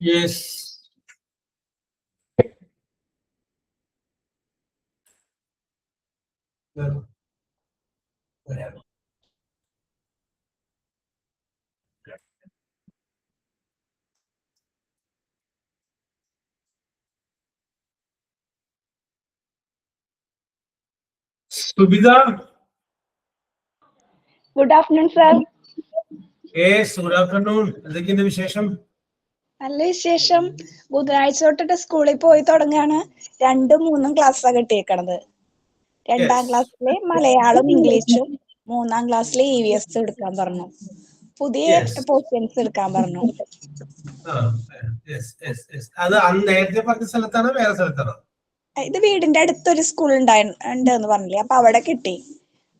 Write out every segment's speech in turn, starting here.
Yes. Subida. Good afternoon, sir. Yes, good afternoon. എന്തൊക്കെയുണ്ട് വിശേഷം? നല്ല വിശേഷം. ബുധനാഴ്ച തൊട്ടിട്ട് സ്കൂളിൽ പോയി തുടങ്ങാണ്. 2ഉം 3ഉം ക്ലാസ്സാണ് കിട്ടിയേക്കണത്. 2ാം ക്ലാസ്സിലെ മലയാളം ഇംഗ്ലീഷും 3ാം ക്ലാസ്സിലെ EVS എടുക്കാൻ പറഞ്ഞു. പുതിയ പോർഷൻസ് എടുക്കാൻ പറഞ്ഞു. അത് നേരത്തെ പറഞ്ഞ സ്ഥലത്താണോ വേറെ സ്ഥലത്താണോ? ഇത് വീടിന്റെ അടുത്തൊരു സ്കൂൾ ഉണ്ടെന്ന് പറഞ്ഞില്ലേ, അപ്പൊ അവിടെ കിട്ടി.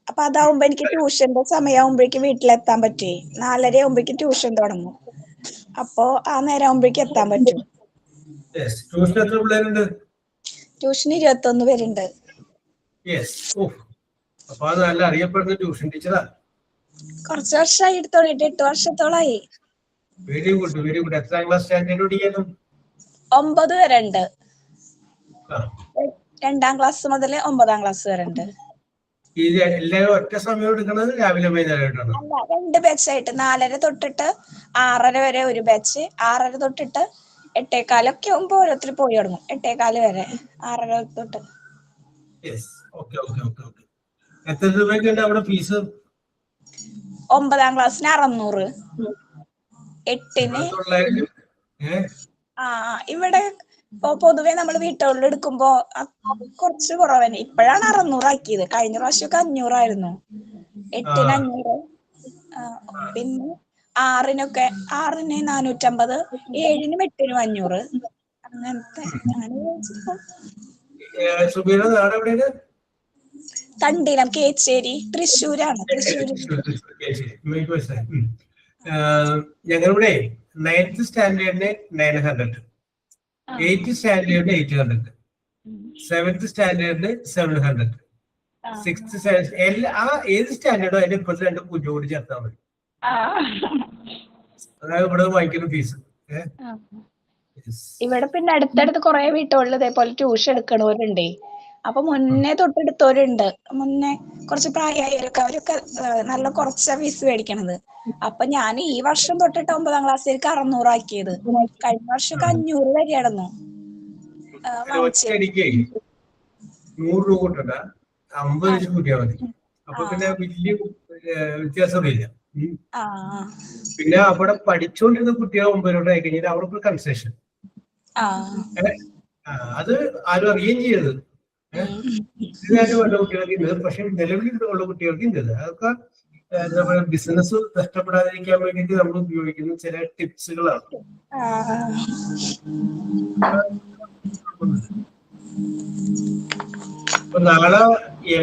അപ്പൊ അതാവുമ്പോ എനിക്ക് ട്യൂഷന്റെ സമയമാകുമ്പോഴേക്കും വീട്ടിലെത്താൻ പറ്റുവേ. 4:30 ആകുമ്പോഴേക്കും ട്യൂഷൻ തുടങ്ങും. അപ്പൊ ആ നേരം ആകുമ്പോഴേക്കും എത്താൻ പറ്റും. ട്യൂഷൻ 21 പേരുണ്ട്. നല്ല അറിയപ്പെടുന്ന ട്യൂഷൻ ടീച്ചറാ. കുറച്ച് വർഷമായി എടുത്തോളിട്ട്, 8 വർഷത്തോളായി. Very good, very good. എത്രാം ക്ലാസ് സ്റ്റാൻഡേർഡ് പഠിക്കുന്നു? 9 വരെ ഉണ്ട്. 2ാം ക്ലാസ് മുതൽ 9ാം ക്ലാസ് വരെ ഉണ്ട്. എല്ലാവരും ഒറ്റ സമയം എടുക്കുന്നത് രാവിലെ വൈകുന്നേരമായിട്ടാണ്? അല്ല, 2 ബാച്ചായിട്ട് 4:30 തൊട്ടിട്ട് 6:30 വരെ ഒരു ബാച്ച്, 6:30 തൊട്ടിട്ട് 8:15 ഒക്കെ ആകുമ്പോ ഓരോരുത്തർ പോയി തുടങ്ങും. 8:15 വരെ, 6:30 തൊട്ട്. എത്ര രൂപയ്ക്കുണ്ട് അവിടെ ഫീസ്? 9ാം ക്ലാസ്സിന് 600, 8-ന് ഇവിടെ പൊതുവെ നമ്മൾ വീട്ടുകളിൽ എടുക്കുമ്പോ കുറച്ച് കുറവന്നെ. ഇപ്പോഴാണ് 600 ആക്കിയത്. കഴിഞ്ഞ പ്രാവശ്യമൊക്കെ 500 ആയിരുന്നു. 8-ന് 500, പിന്നെ 6-നൊക്കെ 6-ന് 450, 7-നും 8-നും 500, അങ്ങനത്തെ. തണ്ടിനം, കേച്ചേരി, തൃശ്ശൂരാണ്. ഞങ്ങളിവിടെ 9th സ്റ്റാൻഡേർഡിന് 900, 8th സ്റ്റാൻഡേർഡിന് 800, 7th സ്റ്റാൻഡേർഡിന് 700, 6th standard. ഏത് സ്റ്റാൻഡേർഡോ അതിന്റെ ഇപ്പോഴത്തെ 2 പൂജ്യം കൂടി ചേർത്താൽ മതി. അതായത് ഇവിടെ വാങ്ങിക്കുന്ന ഫീസ്. ഇവിടെ പിന്നെ അടുത്തടുത്ത് കുറെ വീട്ടുകളിൽ ഇതേപോലെ ട്യൂഷൻ എടുക്കണവരുണ്ടേ. അപ്പൊ മുന്നേ തൊട്ടെടുത്തവരുണ്ട്. മുന്നേ കുറച്ച് പ്രായമായവരൊക്കെ, അവരൊക്കെ നല്ല കുറച്ച ഫീസ് മേടിക്കണത്. അപ്പൊ ഞാൻ ഈ വർഷം തൊട്ടിട്ട് 9ാം ക്ലാസ്സിലേക്ക് 600 ആക്കിയത്. കഴിഞ്ഞ വർഷമൊക്കെ 500 വരെ ആയിരുന്നു. 100 രൂപ തൊട്ടാ 50 വെച്ച് കൂട്ടിയാൽ മതി. അപ്പൊ പിന്നെ വലിയ വ്യത്യാസമില്ല. പിന്നെ അവിടെ പഠിച്ചുകൊണ്ടിരുന്ന കുട്ടികൾ 9 രൂപ ആയി കഴിഞ്ഞാൽ അവർക്ക് കൺസെഷൻ. അത് ആരും അറിയുകയും ചെയ്യരുത്. വല്ല കുട്ടികൾക്ക് ഇന്നത്, പക്ഷെ നിലവിലുള്ള കുട്ടികൾക്ക് ഇന്നത്. അതൊക്കെ എന്താ പറയുക, ബിസിനസ് നഷ്ടപ്പെടാതിരിക്കാൻ വേണ്ടിയിട്ട് നമ്മൾ ഉപയോഗിക്കുന്ന ചില ടിപ്സുകളാണ്. അപ്പൊ നാളെ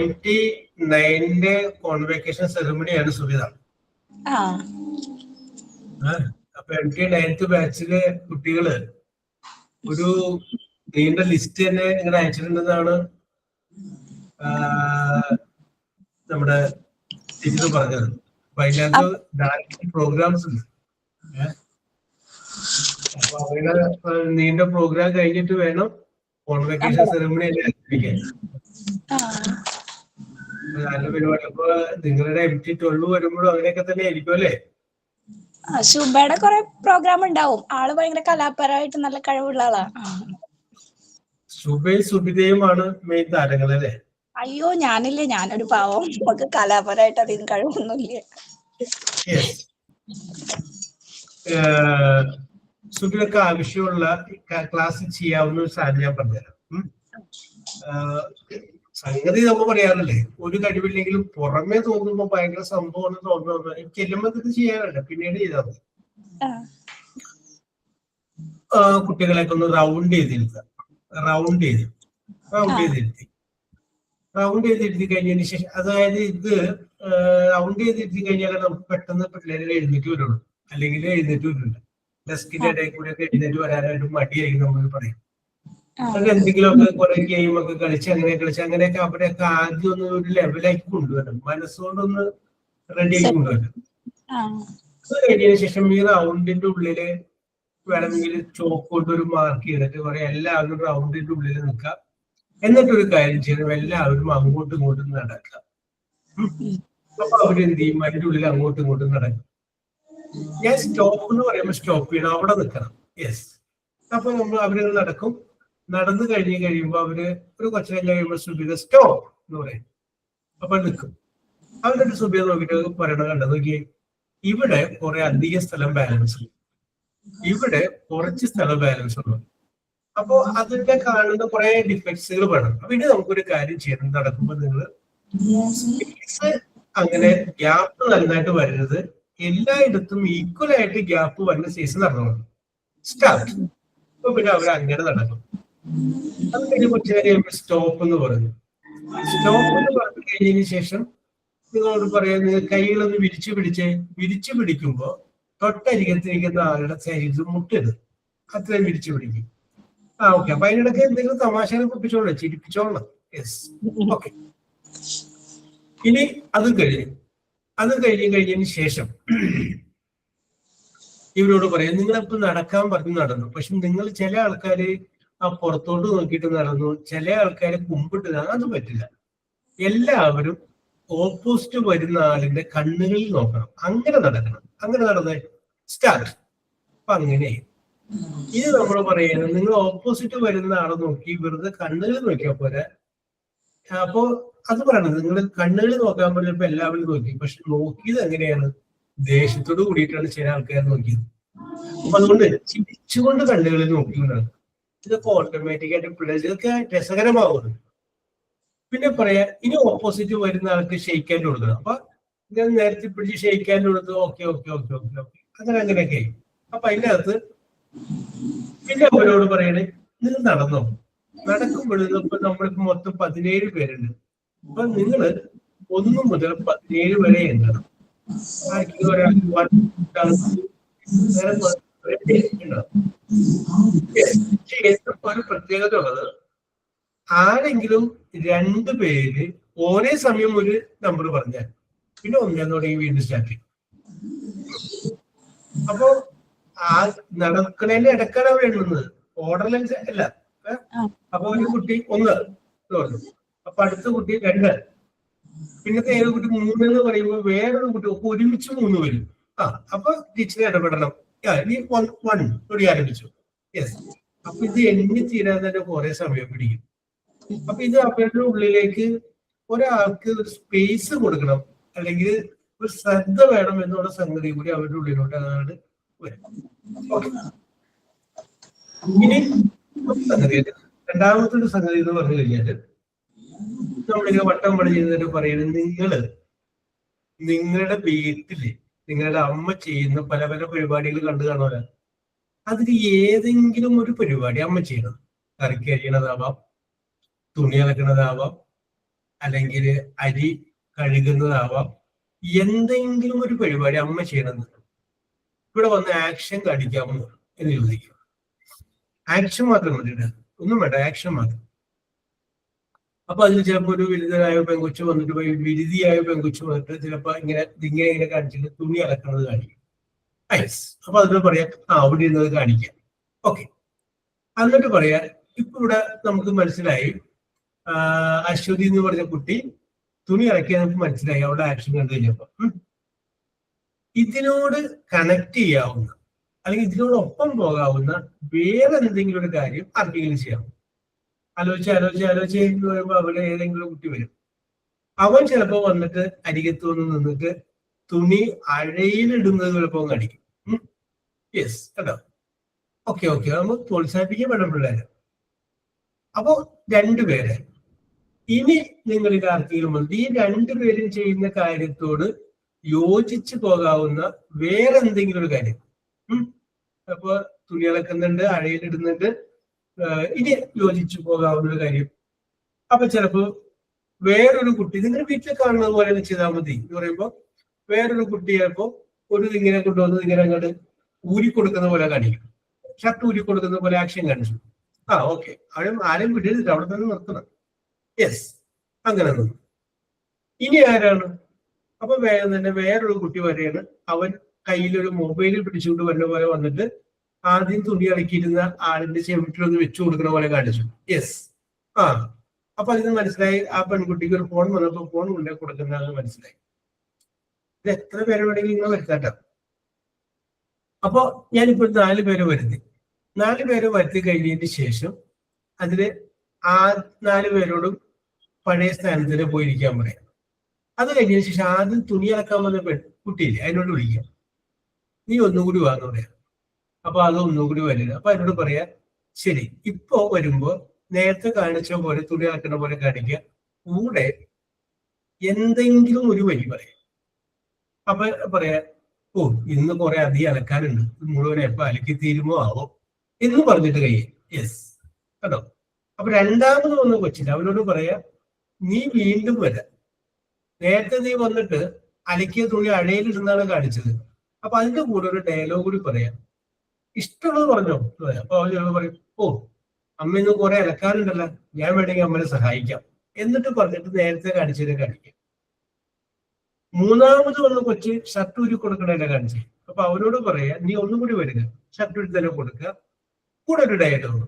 MT9-ന്റെ കോൺവെക്കേഷൻ സെറമണിയാണ് സുവിധ. അപ്പൊ MT9th ബാച്ചിലെ കുട്ടികള് ഒരു നീണ്ട ലിസ്റ്റ് തന്നെ ഇങ്ങനെ അയച്ചിട്ടുണ്ടെന്നാണ് നമ്മുടെ ടീച്ചർ പറഞ്ഞത്. അപ്പൊ അതിനകത്ത് ധാരാളം പ്രോഗ്രാംസ് ഉണ്ട്. അപ്പൊ അവരുടെ നീണ്ട പ്രോഗ്രാം കഴിഞ്ഞിട്ട് വേണം കോൺവെക്കേഷൻ സെറമണി ആരംഭിക്കാൻ. നല്ല പരിപാടി. അപ്പൊ നിങ്ങളുടെ MT12 വരുമ്പോഴും അങ്ങനെയൊക്കെ തന്നെ ആയിരിക്കും അല്ലേ? ശുഭയുടെ കുറെ പ്രോഗ്രാം ഉണ്ടാവും. ആള് ഭയങ്കര കലാപരമായിട്ട് നല്ല കഴിവുള്ള ആളാ. ശുഭയും സുബിതയുമാണ് മെയിൻ താരങ്ങൾ അല്ലേ? അയ്യോ, ഞാനില്ലേ, ഞാനൊരു പാവം. നമുക്ക് കലാപരമായിട്ട് അധികം കഴിവൊന്നുമില്ല. സുബിതൊക്കെ ആവശ്യമുള്ള ക്ലാസ് ചെയ്യാവുന്ന ഒരു സാധനം ഞാൻ പറഞ്ഞുതരാം. സംഗതി നമ്മൾ പറയാറില്ലേ, ഒരു കഴിവില്ലെങ്കിലും പുറമെ തോന്നുമ്പോ ഭയങ്കര സംഭവം തോന്നുന്നു. ചെല്ലുമ്പോ ഇത് ചെയ്യാറില്ല, പിന്നീട് ചെയ്താൽ മതി. കുട്ടികളെയൊക്കെ ഒന്ന് റൗണ്ട് ചെയ്തിരുത്തുക. റൗണ്ട് ചെയ്തിരുത്തി കഴിഞ്ഞതിന് ശേഷം, അതായത് ഇത് റൗണ്ട് ചെയ്തിരുത്തി കഴിഞ്ഞാൽ നമുക്ക് പെട്ടെന്ന് പിള്ളേരെ എഴുന്നേറ്റ് വരുള്ളൂ, അല്ലെങ്കിൽ എഴുന്നേറ്റ് വരില്ല. ഡെസ്കിന്റെ ഇടയിൽ കൂടെ ഒക്കെ എഴുന്നേറ്റ് വരാനായിട്ട് മടിയായിരിക്കും നമ്മൾ പറയും. അത് എന്തെങ്കിലുമൊക്കെ കുറെ ഗെയിമൊക്കെ കളിച്ച് അങ്ങനെയൊക്കെ അവിടെയൊക്കെ ആദ്യം ഒന്ന് ഒരു ലെവലാക്കി കൊണ്ടുവരണം, മനസ്സുകൊണ്ടൊന്ന് റെഡിയാക്കി കൊണ്ടുവരണം. അത് കഴിഞ്ഞതിന് ശേഷം ഈ റൗണ്ടിന്റെ ഉള്ളില് വേണമെങ്കിൽ ചോക്ക് കൊണ്ട് ഒരു മാർക്ക് ചെയ്തിട്ട് പറയാം എല്ലാവരും റൗണ്ടിന്റെ ഉള്ളിൽ നിൽക്കാം. എന്നിട്ടൊരു കാര്യം ചെയ്യണം, എല്ലാവരും അങ്ങോട്ടും ഇങ്ങോട്ടും നടക്കാം. അപ്പൊ അവരെന്ത് ചെയ്യും, അതിന്റെ ഉള്ളിൽ അങ്ങോട്ടും ഇങ്ങോട്ടും നടക്കും. ഞാൻ സ്റ്റോപ്പ് എന്ന് പറയുമ്പോൾ സ്റ്റോപ്പ് ചെയ്യണം, അവിടെ നിൽക്കണം. യെസ്. അപ്പൊ നമ്മൾ അവര് നടക്കും. നടന്നു കഴിയുമ്പോൾ അവര് ഒരു കൊച്ചിനെ കഴിയുമ്പോൾ സുബിത സ്റ്റോപ്പ് എന്ന് പറയും. അപ്പൊ നിൽക്കും. അവരുടെ സുബിത നോക്കിയിട്ട് പറയണത് കണ്ടത് നോക്കിയേ, ഇവിടെ കുറെ അധിക സ്ഥലം ബാലൻസ് ഉണ്ട്, ഇവിടെ കുറച്ച് സ്ഥലം ബാലൻസ് ഉള്ളു. അപ്പോ അതിന്റെ കാണുന്ന കുറെ ഡിഫക്ട്സുകൾ വേണം. അപ്പൊ ഇനി നമുക്കൊരു കാര്യം ചെയ്യണം, നടക്കുമ്പോൾ നിങ്ങൾ സ്പേസ് അങ്ങനെ ഗ്യാപ്പ് നന്നായിട്ട് വരുന്നത്, എല്ലായിടത്തും ഈക്വൽ ആയിട്ട് ഗ്യാപ്പ് വരുന്ന സൈസ് നടക്കണം. സ്റ്റാർട്ട്. അപ്പൊ പിന്നെ അവർ അങ്ങനെ നടക്കും. അത് കഴിഞ്ഞ് കുറച്ച് കഴിയുമ്പോൾ സ്റ്റോപ്പ് എന്ന് പറഞ്ഞു. സ്റ്റോപ്പ് എന്ന് പറഞ്ഞു കഴിഞ്ഞതിന് ശേഷം നിങ്ങളോട് പറയാം, നിങ്ങൾ കൈകളൊന്ന് വിരിച്ചു പിടിക്കുമ്പോ തൊട്ടരികത്തിരിക്കുന്ന ആളുടെ ശരീരത്തിൽ മുട്ടരുത്, അത്രയും വിരിച്ചു പിടിക്കും. ഓക്കെ. അപ്പൊ അതിനിടയ്ക്ക് എന്തെങ്കിലും തമാശകൾ കുപ്പിച്ചോളണം, ചിരിപ്പിച്ചോളണം. യെസ്. ഓക്കെ. ഇനി അത് കഴിഞ്ഞതിന് ശേഷം ഇവരോട് പറയാം, നിങ്ങളിപ്പോ നടക്കാൻ പറഞ്ഞു നടന്നു, പക്ഷെ നിങ്ങൾ ചില ആൾക്കാര് ആ പുറത്തോട്ട് നോക്കിയിട്ട് നടന്നു, ചില ആൾക്കാര് കുമ്പിട്ട് നടന്നു. അത് പറ്റില്ല. എല്ലാവരും ഓപ്പോസിറ്റ് വരുന്ന ആളിന്റെ കണ്ണുകളിൽ നോക്കണം, അങ്ങനെ നടക്കണം. അങ്ങനെ നടന്നേ. സ്റ്റാർട്ട്. അപ്പൊ അങ്ങനെ ഇത് നമ്മൾ പറയുന്നത്, നിങ്ങൾ ഓപ്പോസിറ്റ് വരുന്ന ആളെ നോക്കി വെറുതെ കണ്ണുകളിൽ നോക്കിയാൽ പോരാ. അപ്പോ അത് പറയണത്, നിങ്ങൾ കണ്ണുകളിൽ നോക്കാൻ പറഞ്ഞപ്പോ എല്ലാവരും നോക്കി, പക്ഷെ നോക്കിയത് എങ്ങനെയാണ്, ദേഷ്യത്തോട് കൂടിയിട്ടാണ് ചില ആൾക്കാർ നോക്കിയത്. അപ്പൊ അതുകൊണ്ട് ചിരിച്ചുകൊണ്ട് കണ്ണുകളിൽ നോക്കിക്കൊണ്ടാണ്. ഇതൊക്കെ ഓട്ടോമാറ്റിക് ആയിട്ട് പിള്ളേർക്ക് രസകരമാവുന്നു. പിന്നെ പറയാ, ഇനി ഓപ്പോസിറ്റ് വരുന്ന ആൾക്ക് ഷെയ്ക്ക് ഹാൻഡ് കൊടുക്കണം. അപ്പൊ ഞാൻ നേരത്തെ പിടിച്ച് ഷെയ്ക്ക് ഹാൻഡ് കൊടുത്തു. Okay okay okay okay okay അങ്ങനെയൊക്കെ. അപ്പൊ അതിന്റെ അകത്ത് പിന്നെ അവരോട് പറയണേ, നിങ്ങൾ നടന്നോ. നടക്കുമ്പോഴും ഇപ്പൊ നമ്മളിപ്പോ മൊത്തം 17 പേരുണ്ട്. അപ്പൊ നിങ്ങള് 1 മുതൽ 17 വരെ എണ്ണണം. ഒരു പ്രത്യേകത ഉള്ളത്, ആരെങ്കിലും 2 പേര് ഒരേ സമയം ഒരു നമ്പർ പറഞ്ഞാൽ പിന്നെ 1 തുടങ്ങി വീണ്ടും സ്റ്റാർട്ട് ചെയ്യും. അപ്പൊ ആ നടക്കണേന്റെ ഇടക്കാണ് അവർ എണ്ണുന്നത്, ഓർഡർലൈൻസ് അല്ല. അപ്പൊ ഒരു കുട്ടി 1 പറഞ്ഞു, അപ്പൊ അടുത്ത കുട്ടി 2, പിന്നത്തെ ഏതൊരു കുട്ടി 3 എന്ന് പറയുമ്പോൾ വേറൊരു കുട്ടി ഒരുമിച്ച് 3 വരും. അപ്പൊ ടീച്ചറെ ഇടപെടണം. ഇനി 1 കൂടി ആരംഭിച്ചു. യെസ്. അപ്പൊ ഇത് എണ്ണി തീരാൻ തന്നെ കുറെ സമയം പിടിക്കും. അപ്പൊ ഇത് അവരുടെ ഉള്ളിലേക്ക് ഒരാൾക്ക് ഒരു സ്പേസ് കൊടുക്കണം, അല്ലെങ്കിൽ ഒരു ശ്രദ്ധ വേണം എന്നുള്ള സംഗതി കൂടി അവരുടെ ഉള്ളിലോട്ട് അതാണ് വരും. ഇനി സംഗതി, രണ്ടാമത്തെ ഒരു സംഗതി എന്ന് പറഞ്ഞു കഴിഞ്ഞാല്, നമ്മളിങ്ങനെ വട്ടം പണി ചെയ്തിട്ട് പറയുന്നത്, നിങ്ങളുടെ വീട്ടില് നിങ്ങളുടെ അമ്മ ചെയ്യുന്ന പല പല പരിപാടികൾ കണ്ടു കാണുമല്ലോ. അതിൽ ഏതെങ്കിലും ഒരു പരിപാടി അമ്മ ചെയ്യണം. കറിക്ക് അരിയണതാവാം, തുണി അലക്കണതാവാം, അല്ലെങ്കിൽ അരി കഴുകുന്നതാവാം. എന്തെങ്കിലും ഒരു പരിപാടി അമ്മ ചെയ്യണമെന്ന് ഇവിടെ വന്ന് ആക്ഷൻ കാണിക്കാമോ എന്ന് ചോദിക്കും. ആക്ഷൻ മാത്രം മതിയുടെ, ഒന്നും വേണ്ട, ആക്ഷൻ മാത്രം. അപ്പൊ അതിൽ ചിലപ്പോ ഒരു വലുതായ പെങ്കൊച്ചു വന്നിട്ട്, വിരുതിയായ പെങ്കൊച്ചു വന്നിട്ട് ചിലപ്പോ ഇങ്ങനെ കാണിച്ചിട്ട് തുണി അലക്കണത് കാണിക്കും. അപ്പൊ അതിന് പറയാം, അവിടെ ഇരുന്നത് കാണിക്കാം. ഓക്കെ. എന്നിട്ട് പറയാ, ഇപ്പൊ ഇവിടെ നമുക്ക് മനസ്സിലായി, അശ്വതി എന്ന് പറഞ്ഞ കുട്ടി തുണി അലക്കിയാൽ നമുക്ക് മനസ്സിലായി അവിടെ ആക്ഷൻ കണ്ടു കഴിഞ്ഞപ്പോ. ഇതിനോട് കണക്ട് ചെയ്യാവുന്ന അല്ലെങ്കിൽ ഇതിനോടൊപ്പം പോകാവുന്ന വേറെ എന്തെങ്കിലും ഒരു കാര്യം ആർക്കെങ്കിലും ചെയ്യാം. ആലോചിച്ച് എന്ന് പറയുമ്പോൾ അവിടെ ഏതെങ്കിലും കുട്ടി വരും. അവൻ ചിലപ്പോ വന്നിട്ട് അരികത്ത് വന്ന് നിന്നിട്ട് തുണി അഴയിലിടുന്നത് ചിലപ്പോ കാണിക്കും. യെസ്, കേട്ടോ. ഓക്കെ ഓക്കെ, നമുക്ക് പ്രോത്സാഹിപ്പിക്കാൻ വേണം പിള്ളേരെ. അപ്പോ 2 പേരെ ഇനി നിങ്ങൾക്ക് ആർക്കെങ്കിലും ഈ രണ്ടുപേരും ചെയ്യുന്ന കാര്യത്തോട് യോജിച്ചു പോകാവുന്ന വേറെ എന്തെങ്കിലും ഒരു കാര്യം, അപ്പൊ തുണി അലക്കുന്നുണ്ട്, അഴയിലിടുന്നുണ്ട്, ഇനി യോജിച്ചു പോകാവുന്ന ഒരു കാര്യം. അപ്പൊ ചിലപ്പോ വേറൊരു കുട്ടി നിങ്ങൾ വീട്ടിൽ കാണുന്നത് പോലെ ചെയ്താൽ മതി എന്ന് പറയുമ്പോ വേറൊരു കുട്ടി ചിലപ്പോ ഒരു ഇങ്ങനെ കൊണ്ടുവന്ന് ഇങ്ങനെ അങ്ങോട്ട് ഊരിക്കൊടുക്കുന്ന പോലെ കാണിക്കും, ഷർട്ട് ഊരിക്കൊടുക്കുന്ന പോലെ ആക്ഷൻ കാണിച്ചു. ഓക്കെ, ആരും വിടരുത്, അവിടെ തന്നെ നിർത്തണം. യെസ്, അങ്ങനെ നിന്നു. ഇനി ആരാണ്? അപ്പൊ വേഗം തന്നെ വേറൊരു കുട്ടി വരെയാണ്, അവൻ കയ്യിലൊരു മൊബൈലിൽ പിടിച്ചുകൊണ്ട് വരുന്ന പോലെ വന്നിട്ട് ആദ്യം തുണി അടക്കിയിരുന്ന ആളിന്റെ ചെവിട്ടിലൊന്ന് വെച്ചു കൊടുക്കുന്ന പോലെ കാണിച്ചു. യെസ്, അപ്പൊ അതിന് മനസ്സിലായി ആ പെൺകുട്ടിക്ക് ഒരു ഫോൺ വന്നപ്പോ ഫോൺ കൊണ്ടേ കൊടുക്കുന്നതെന്ന് മനസ്സിലായി. ഇത് എത്ര പേരെ വേണമെങ്കിൽ നിങ്ങൾ വരുത്താട്ടോ. അപ്പൊ ഞാനിപ്പോ 4 പേരെ വരുത്തി. 4 പേരെ വരുത്തി കഴിഞ്ഞതിന് ശേഷം അതില് ആ 4 പേരോടും പഴയ സ്ഥാനത്തിന് പോയിരിക്കാൻ പറയാം. അത് കഴിഞ്ഞതിന് ശേഷം ആദ്യം തുണി അലക്കാൻ വന്ന കുട്ടിയില്ലേ, അതിനോട് വിളിക്കാം, നീ ഒന്നുകൂടി വാന്ന് പറയാം. അപ്പൊ അത് ഒന്നുകൂടി വരില്ല. അപ്പൊ അതിനോട് പറയാ, ശരി, ഇപ്പോ വരുമ്പോ നേരത്തെ കാണിച്ച പോലെ തുണി അലക്കുന്ന പോലെ കാണിക്കുക, കൂടെ എന്തെങ്കിലും ഒരു വഴി പറയാം. അപ്പൊ പറയാ, ഇന്ന് കുറെ അധികം അലക്കാനുണ്ട്, മുഴുവൻ എപ്പോ അലക്കി തീരുമോ ആവോ എന്ന് പറഞ്ഞിട്ട് കഴിയും. യെസ്, കേട്ടോ. അപ്പൊ രണ്ടാമത് വന്ന കൊച്ചില്ല, അവനോട് പറയാ, നീ വീണ്ടും വരാം, നേരത്തെ നീ വന്നിട്ട് അലക്കിയ തുണി അഴയിലിരുന്നാണ് കാണിച്ചത്, അപ്പൊ അതിന്റെ കൂടെ ഒരു ഡയലോഗ് കൂടി പറയാം, ഇഷ്ടമുള്ളത് പറഞ്ഞോ. അപ്പൊ അവൻ ചിലപ്പോൾ പറയും, അമ്മ ഇന്ന് കുറെ അലക്കാനുണ്ടല്ലോ, ഞാൻ വേണമെങ്കിൽ അമ്മനെ സഹായിക്കാം എന്നിട്ട് പറഞ്ഞിട്ട് നേരത്തെ കാണിച്ചതിനെ കാണിക്കാം. മൂന്നാമത് വന്ന കൊച്ച് ഷർട്ട് ഊരി കൊടുക്കണല്ലേ കാണിച്ചേ, അപ്പൊ അവനോട് പറയാ, നീ ഒന്നും കൂടി വരിക, ഷർട്ട് ഊരി തന്നെ കൊടുക്കുക, കൂടെ ഒരു ഡയലോഗ്.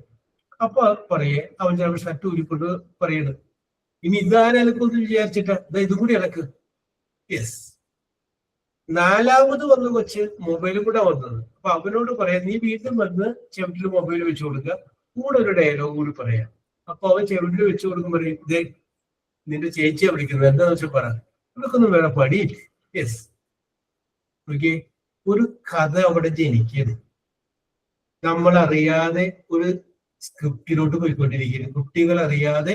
അപ്പൊ പറയേ, അവൻ ചിലപ്പോൾ ഷർട്ട് ഊരിക്കൊണ്ട് പറയണത്, ഇനി ഇതാരലക്കൊന്ന് വിചാരിച്ചിട്ടാ, ഇതും കൂടി അലക്ക്. യെസ്. നാലാമത് വന്ന കൊച്ച് മൊബൈലും കൂടെ വന്നത്, അപ്പൊ അവനോട് പറയാം, നീ വീണ്ടും വന്ന് ചെവിട്ടിൽ മൊബൈൽ വെച്ച് കൊടുക്കുക, കൂടെ ഒരു ഡയലോഗ് കൂടി പറയാം. അപ്പൊ അവൻ ചെവിട്ടിൽ വെച്ച് കൊടുക്കും, പറയും, ഇതേ നിന്റെ ചേച്ചിയെ വിളിക്കുന്നത്, എന്താന്ന് വെച്ചാൽ പറ, ഇവർക്കൊന്നും വേറെ പടിയില്ല. യെസ്. ഓക്കെ, ഒരു കഥ അവിടെ ജനിക്കുന്നു. നമ്മൾ അറിയാതെ ഒരു സ്ക്രിപ്റ്റിലോട്ട് പോയിക്കൊണ്ടിരിക്കുന്നു, കുട്ടികൾ അറിയാതെ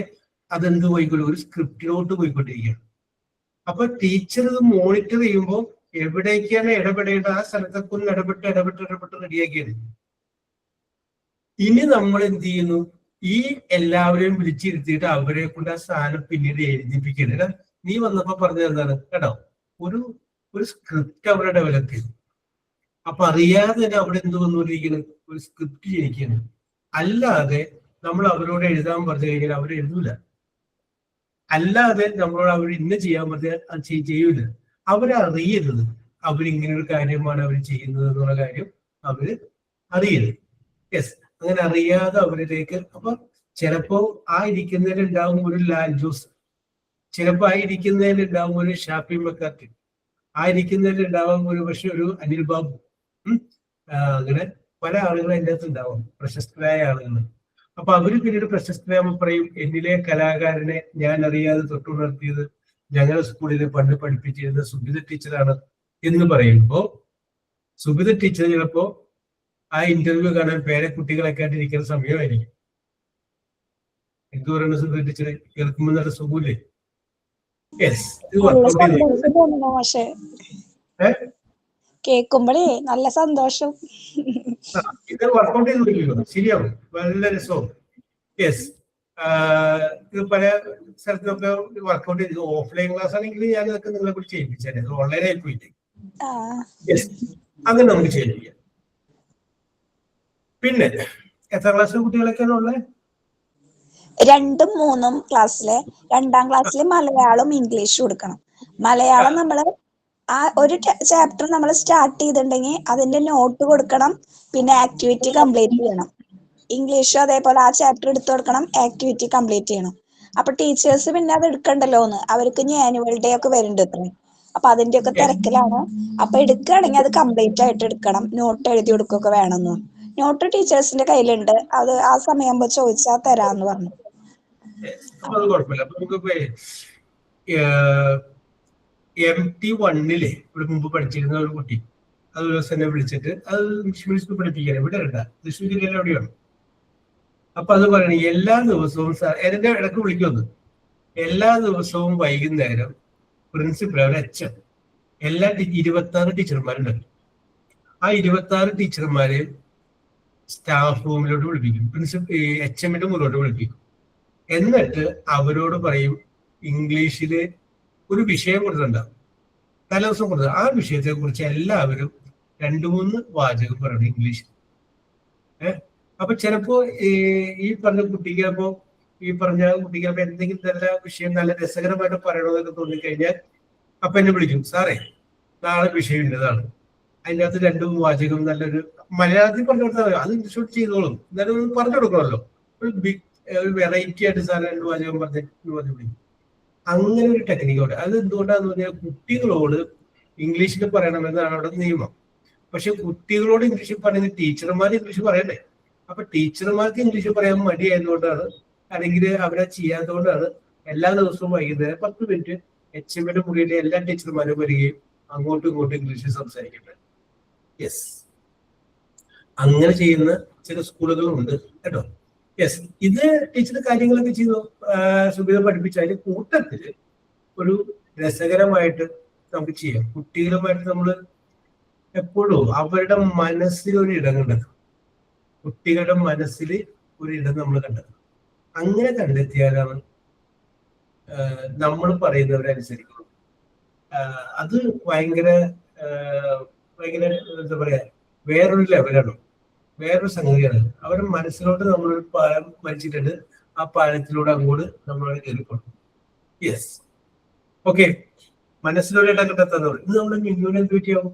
അതെന്ത് പോയിക്കൊള്ളു, ഒരു സ്ക്രിപ്റ്റിലോട്ട് പോയിക്കൊണ്ടിരിക്കുകയാണ്. അപ്പൊ ടീച്ചർ ഇത് മോണിറ്റർ ചെയ്യുമ്പോൾ എവിടേക്കാണ് ഇടപെടേണ്ടത് ആ സ്ഥലത്തൊക്കെ ഒന്ന് ഇടപെട്ട് റെഡിയാക്കിയത്. ഇനി നമ്മൾ എന്ത് ചെയ്യുന്നു, ഈ എല്ലാവരെയും വിളിച്ചിരുത്തിയിട്ട് അവരെ കൊണ്ട് ആ സ്ഥാനം പിന്നീട് എഴുതിപ്പിക്കുന്നത്. നീ വന്നപ്പോ പറഞ്ഞത് എന്താണ് കേട്ടോ, ഒരു സ്ക്രിപ്റ്റ് അവരെ ഡെവലപ്പ് ചെയ്തു. അപ്പൊ അറിയാതെ തന്നെ അവിടെ എന്ത് വന്നുകൊണ്ടിരിക്കുന്നു, ഒരു സ്ക്രിപ്റ്റ് ജനിക്കുന്നു. അല്ലാതെ നമ്മൾ അവരോട് എഴുതാൻ പറഞ്ഞു കഴിഞ്ഞാൽ അവർ എഴുതൂല. അല്ലാതെ നമ്മളോട് അവർ ഇന്ന് ചെയ്യാൻ പറഞ്ഞാൽ അത് ചെയ്യൂല. അവരറിയരുത് അവരിങ്ങനെ ഒരു കാര്യമാണ് അവർ ചെയ്യുന്നത് എന്നുള്ള കാര്യം അവര് അറിയരുത്. യെസ്, അങ്ങനെ അറിയാതെ അവരിലേക്ക്. അപ്പൊ ചിലപ്പോ ആ ഇരിക്കുന്നതിലുണ്ടാവും ഒരു ലാൽ ജോസ്, ചിലപ്പോ ആ ഇരിക്കുന്നതിലുണ്ടാവും ഒരു ഷാഫി മക്കാർട്ടി, ആ ഇരിക്കുന്നതിലുണ്ടാവും ഒരു പക്ഷെ ഒരു അനിൽ ബാബു, അങ്ങനെ പല ആളുകളും അതിൻ്റെ അകത്ത് ഉണ്ടാവും, പ്രശസ്തരായ ആളുകൾ. അപ്പൊ അവര് പിന്നീട് പ്രശസ്തരാകുമ്പോൾ പറയും, എന്നിലെ കലാകാരനെ ഞാൻ അറിയാതെ തൊട്ടുണർത്തിയത് ഞങ്ങളുടെ സ്കൂളിൽ പണ്ട് പഠിപ്പിച്ചിരുന്ന സുബിത ടീച്ചറാണ് എന്ന് പറയുമ്പോ സുബിത ടീച്ചർ ചിലപ്പോ ആ ഇന്റർവ്യൂ കാണാൻ പേരക്കുട്ടികളൊക്കെ ആയിട്ട് ഇരിക്കുന്ന സമയമായിരിക്കും. എന്ത് പറയുന്നത് സുബിത ടീച്ചറെ കേൾക്കുമ്പോൾ നല്ല സുഖമില്ലേ? യെസ്, ഇത് കേൾക്കുമ്പോഴേ നല്ല സന്തോഷം. ഇത് വർക്കൗട്ട് ചെയ്ത് നോക്കിക്കോ, ശരിയാവും, നല്ല രസവും. യെസ്, ഇത് പല സ്ഥലത്തൊക്കെ വർക്കൗട്ട് ചെയ്ത് ഓഫ്ലൈൻ ക്ലാസ് ആണെങ്കിൽ ഞാൻ ഇതൊക്കെ നിങ്ങളെ കൂടി ചെയ്യിപ്പിച്ചേ, ഓൺലൈൻ ആയി പോയിട്ട്. യെസ്, അങ്ങനെ നമുക്ക് ചെയ്യിപ്പിക്കാം. പിന്നെ എത്ര ക്ലാസ്സിലെ കുട്ടികളൊക്കെയാണ് ഉള്ളത്? 2ഉം 3ഉം ക്ലാസ്സിലെ 2ാം ക്ലാസ്സിൽ മലയാളം ഇംഗ്ലീഷും കൊടുക്കണം. മലയാളം നമ്മള് ആ ഒരു ചാപ്റ്റർ നമ്മൾ സ്റ്റാർട്ട് ചെയ്തിട്ടുണ്ടെങ്കിൽ അതിന്റെ നോട്ട് കൊടുക്കണം, പിന്നെ ആക്ടിവിറ്റി കംപ്ലീറ്റ് ചെയ്യണം. ഇംഗ്ലീഷും അതേപോലെ ആ ചാപ്റ്റർ എടുത്തു കൊടുക്കണം, ആക്ടിവിറ്റി കംപ്ലീറ്റ് ചെയ്യണം. അപ്പൊ ടീച്ചേഴ്സ് പിന്നെ അത് എടുക്കണ്ടല്ലോന്ന്, അവർക്ക് ആനുവൽ ഡേ ഒക്കെ വരുന്നുണ്ട് ഇത്രയും. അപ്പൊ അതിന്റെ ഒക്കെ തിരക്കിലാണ്. അപ്പൊ എടുക്കുകയാണെങ്കിൽ അത് കംപ്ലീറ്റ് ആയിട്ട് എടുക്കണം, നോട്ട് എഴുതി കൊടുക്കുകയൊക്കെ വേണമെന്ന്. നോട്ട് ടീച്ചേഴ്സിന്റെ കയ്യിലുണ്ട്, അത് ആ സമയമാകുമ്പോ ചോദിച്ചാൽ തരാന്ന് പറഞ്ഞു. MT1 ഇവിടെ മുമ്പ് പഠിച്ചിരുന്ന ഒരു കുട്ടി അത് ദിവസം എന്നെ വിളിച്ചിട്ട്, അത് ഇംഗ്ലീഷ് പഠിപ്പിക്കാൻ ഇവിടെ ഇല്ല, തൃശ്ശൂർ ജില്ലയിൽ എവിടെയാണ്. അപ്പൊ അത് പറയണേ എല്ലാ ദിവസവും സാർ എന്നെ ഇടക്ക് വിളിക്കുമെന്ന്, എല്ലാ ദിവസവും വൈകുന്നേരം പ്രിൻസിപ്പൽ അവർ HM എല്ലാ 26 ടീച്ചർമാരുണ്ട്. ആ 26 ടീച്ചർമാരെ സ്റ്റാഫ് റൂമിലോട്ട് വിളിപ്പിക്കും, HMന്റെ മുറിലോട്ട് വിളിപ്പിക്കും. എന്നിട്ട് അവരോട് പറയും ഇംഗ്ലീഷില് ഒരു വിഷയം കൊടുത്തിട്ടുണ്ടാവും, തലേദിവസം കൊടുത്തത്. ആ വിഷയത്തെ കുറിച്ച് എല്ലാവരും 2-3 വാചകം പറയണം ഇംഗ്ലീഷിൽ. അപ്പൊ ചിലപ്പോ ഈ പറഞ്ഞ കുട്ടിക്ക് എന്തെങ്കിലും നല്ല വിഷയം നല്ല രസകരമായിട്ട് പറയണമെന്നൊക്കെ തോന്നിക്കഴിഞ്ഞാൽ അപ്പൊ എന്നെ വിളിക്കും, സാറേ നാളെ വിഷയം ഇന്നതാണ്, അതിൻ്റെ അകത്ത് 2 വാചകം നല്ലൊരു മലയാളത്തിൽ പറഞ്ഞു കൊടുത്താൽ മതി, അത് ഇൻഷൂട്ട് ചെയ്തോളും, എന്നാലും പറഞ്ഞു കൊടുക്കണമല്ലോ. ഒരു വെറൈറ്റി ആയിട്ട് സാറ് 2 വാചകം പറഞ്ഞു. അങ്ങനെ ഒരു ടെക്നിക്കോടെ. അത് എന്തുകൊണ്ടാന്ന് പറഞ്ഞാൽ കുട്ടികളോട് ഇംഗ്ലീഷിൽ പറയണമെന്നാണ് അവിടെ നിയമം. പക്ഷെ കുട്ടികളോട് ഇംഗ്ലീഷിൽ പറയുന്ന ടീച്ചർമാർ ഇംഗ്ലീഷ് പറയണ്ടേ. അപ്പൊ ടീച്ചർമാർക്ക് ഇംഗ്ലീഷ് പറയാൻ മടിയായതുകൊണ്ടാണ്, അല്ലെങ്കിൽ അവരെ ചെയ്യാത്തതുകൊണ്ടാണ് എല്ലാ ദിവസവും വൈകുന്നേരം 10 മിനിറ്റ് HMന്റെ മുറിയിലെ എല്ലാ ടീച്ചർമാരും വരികയും അങ്ങോട്ടും ഇങ്ങോട്ടും ഇംഗ്ലീഷിൽ സംസാരിക്കുന്നത്. യെസ്, അങ്ങനെ ചെയ്യുന്ന ചില സ്കൂളുകളുണ്ട് കേട്ടോ. യെസ്, ഇത് ടീച്ചർ കാര്യങ്ങളൊക്കെ ചെയ്തു സുബിത പഠിപ്പിച്ച അതിന്റെ കൂട്ടത്തില് ഒരു രസകരമായിട്ട് നമുക്ക് ചെയ്യാം. കുട്ടികളുമായിട്ട് നമ്മൾ എപ്പോഴും അവരുടെ മനസ്സിൽ ഒരു ഇടം കണ്ടെത്തും. കുട്ടികളുടെ മനസ്സിൽ ഒരു ഇടം നമ്മൾ കണ്ടെത്തും. അങ്ങനെ കണ്ടെത്തിയാലാണ് നമ്മൾ പറയുന്നവരനുസരിക്കുള്ളൂ. അത് ഭയങ്കര എന്താ പറയാ, വേറൊരു ലെവലാണ്, വേറൊരു സംഗതിയാണ്. അവരുടെ മനസ്സിലോട്ട് നമ്മളൊരു പാലം വലിച്ചിട്ടുണ്ട്, ആ പാലത്തിലൂടെ അങ്ങോട്ട് നമ്മളോട് കയറിക്കൊണ്ടു. Yes, okay. മനസ്സിലൂടെ ഇടം കണ്ടെത്തുന്നവർ ഇത് നമ്മുടെ മിന്നുവിനെ എന്ത് പറ്റിയാവും?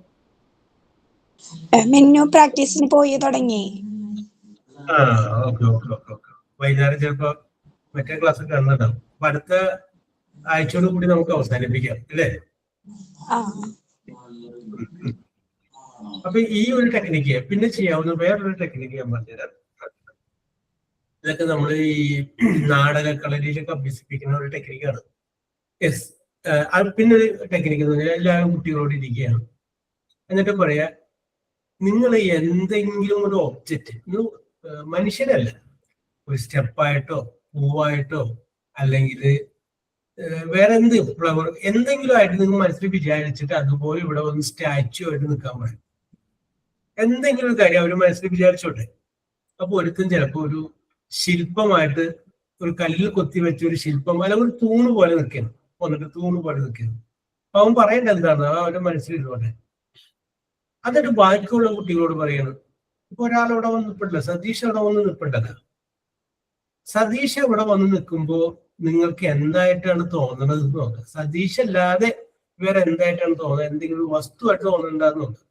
മെനു പ്രാക്ടീസിന് പോയി തുടങ്ങി. ഓക്കെ. വൈകുന്നേരം ചിലപ്പോ മറ്റേ ക്ലാസ് കാണുന്നുണ്ടാവും. അപ്പൊ അടുത്ത ആഴ്ചയോട് കൂടി നമുക്ക് അവസാനിപ്പിക്കാം അല്ലേ? അപ്പൊ ഈ ഒരു ടെക്നിക്ക് പിന്നെ ചെയ്യാവുന്ന വേറൊരു ടെക്നിക്ക് ഞാൻ പറഞ്ഞുതരാം. ഇതൊക്കെ നമ്മൾ ഈ നാടക കളരിയിലൊക്കെ അഭ്യസിപ്പിക്കുന്ന ഒരു ടെക്നിക്കാണ്. യെസ്, പിന്നെ ഒരു ടെക്നിക്ക് എന്ന് പറഞ്ഞാൽ എല്ലാവരും കുട്ടികളോട് ഇരിക്കുകയാണ്, എന്നിട്ട് പറയാ നിങ്ങൾ എന്തെങ്കിലും ഒരു ഒബ്ജക്റ്റ്, മനുഷ്യനല്ല, ഒരു സ്റ്റെപ്പായിട്ടോ പൂവായിട്ടോ അല്ലെങ്കിൽ വേറെ എന്ത് ഫ്ലവർ എന്തെങ്കിലും ആയിട്ട് നിങ്ങൾ മനസ്സിൽ വിചാരിച്ചിട്ട് അതുപോലെ ഇവിടെ വന്ന് സ്റ്റാച്ചു ആയിട്ട് നിൽക്കാൻ പറയും. എന്തെങ്കിലും ഒരു കാര്യം അവർ മനസ്സിൽ വിചാരിച്ചോട്ടെ. അപ്പൊ ഒരുത്തും ചിലപ്പോ ഒരു ശില്പമായിട്ട് ഒരു കല്ലിൽ കൊത്തി വെച്ച ഒരു ശില്പം അല്ലെങ്കിൽ ഒരു തൂണ് പോലെ നിൽക്കണം, വന്നിട്ട് തൂണ് പോലെ നിൽക്കണം. അപ്പൊ അവൻ പറയേണ്ടത് എന്താണ്, അവന്റെ മനസ്സിലിരുന്നോട്ടെ. എന്നിട്ട് ബാക്കിയുള്ള കുട്ടികളോട് പറയണം, ഇപ്പൊ ഒരാളവിടെ വന്ന് നിൽപ്പില്ല, സതീഷ് അവിടെ വന്ന് നിൽപ്പിണ്ടല്ലോ. സതീഷ് അവിടെ വന്ന് നിൽക്കുമ്പോ നിങ്ങൾക്ക് എന്തായിട്ടാണ് തോന്നുന്നത് നോക്കുക. സതീഷ് അല്ലാതെ വേറെ എന്തായിട്ടാണ് തോന്നുന്നത്, എന്തെങ്കിലും വസ്തുവായിട്ട് തോന്നുന്നുണ്ടാന്ന് നോക്കുക.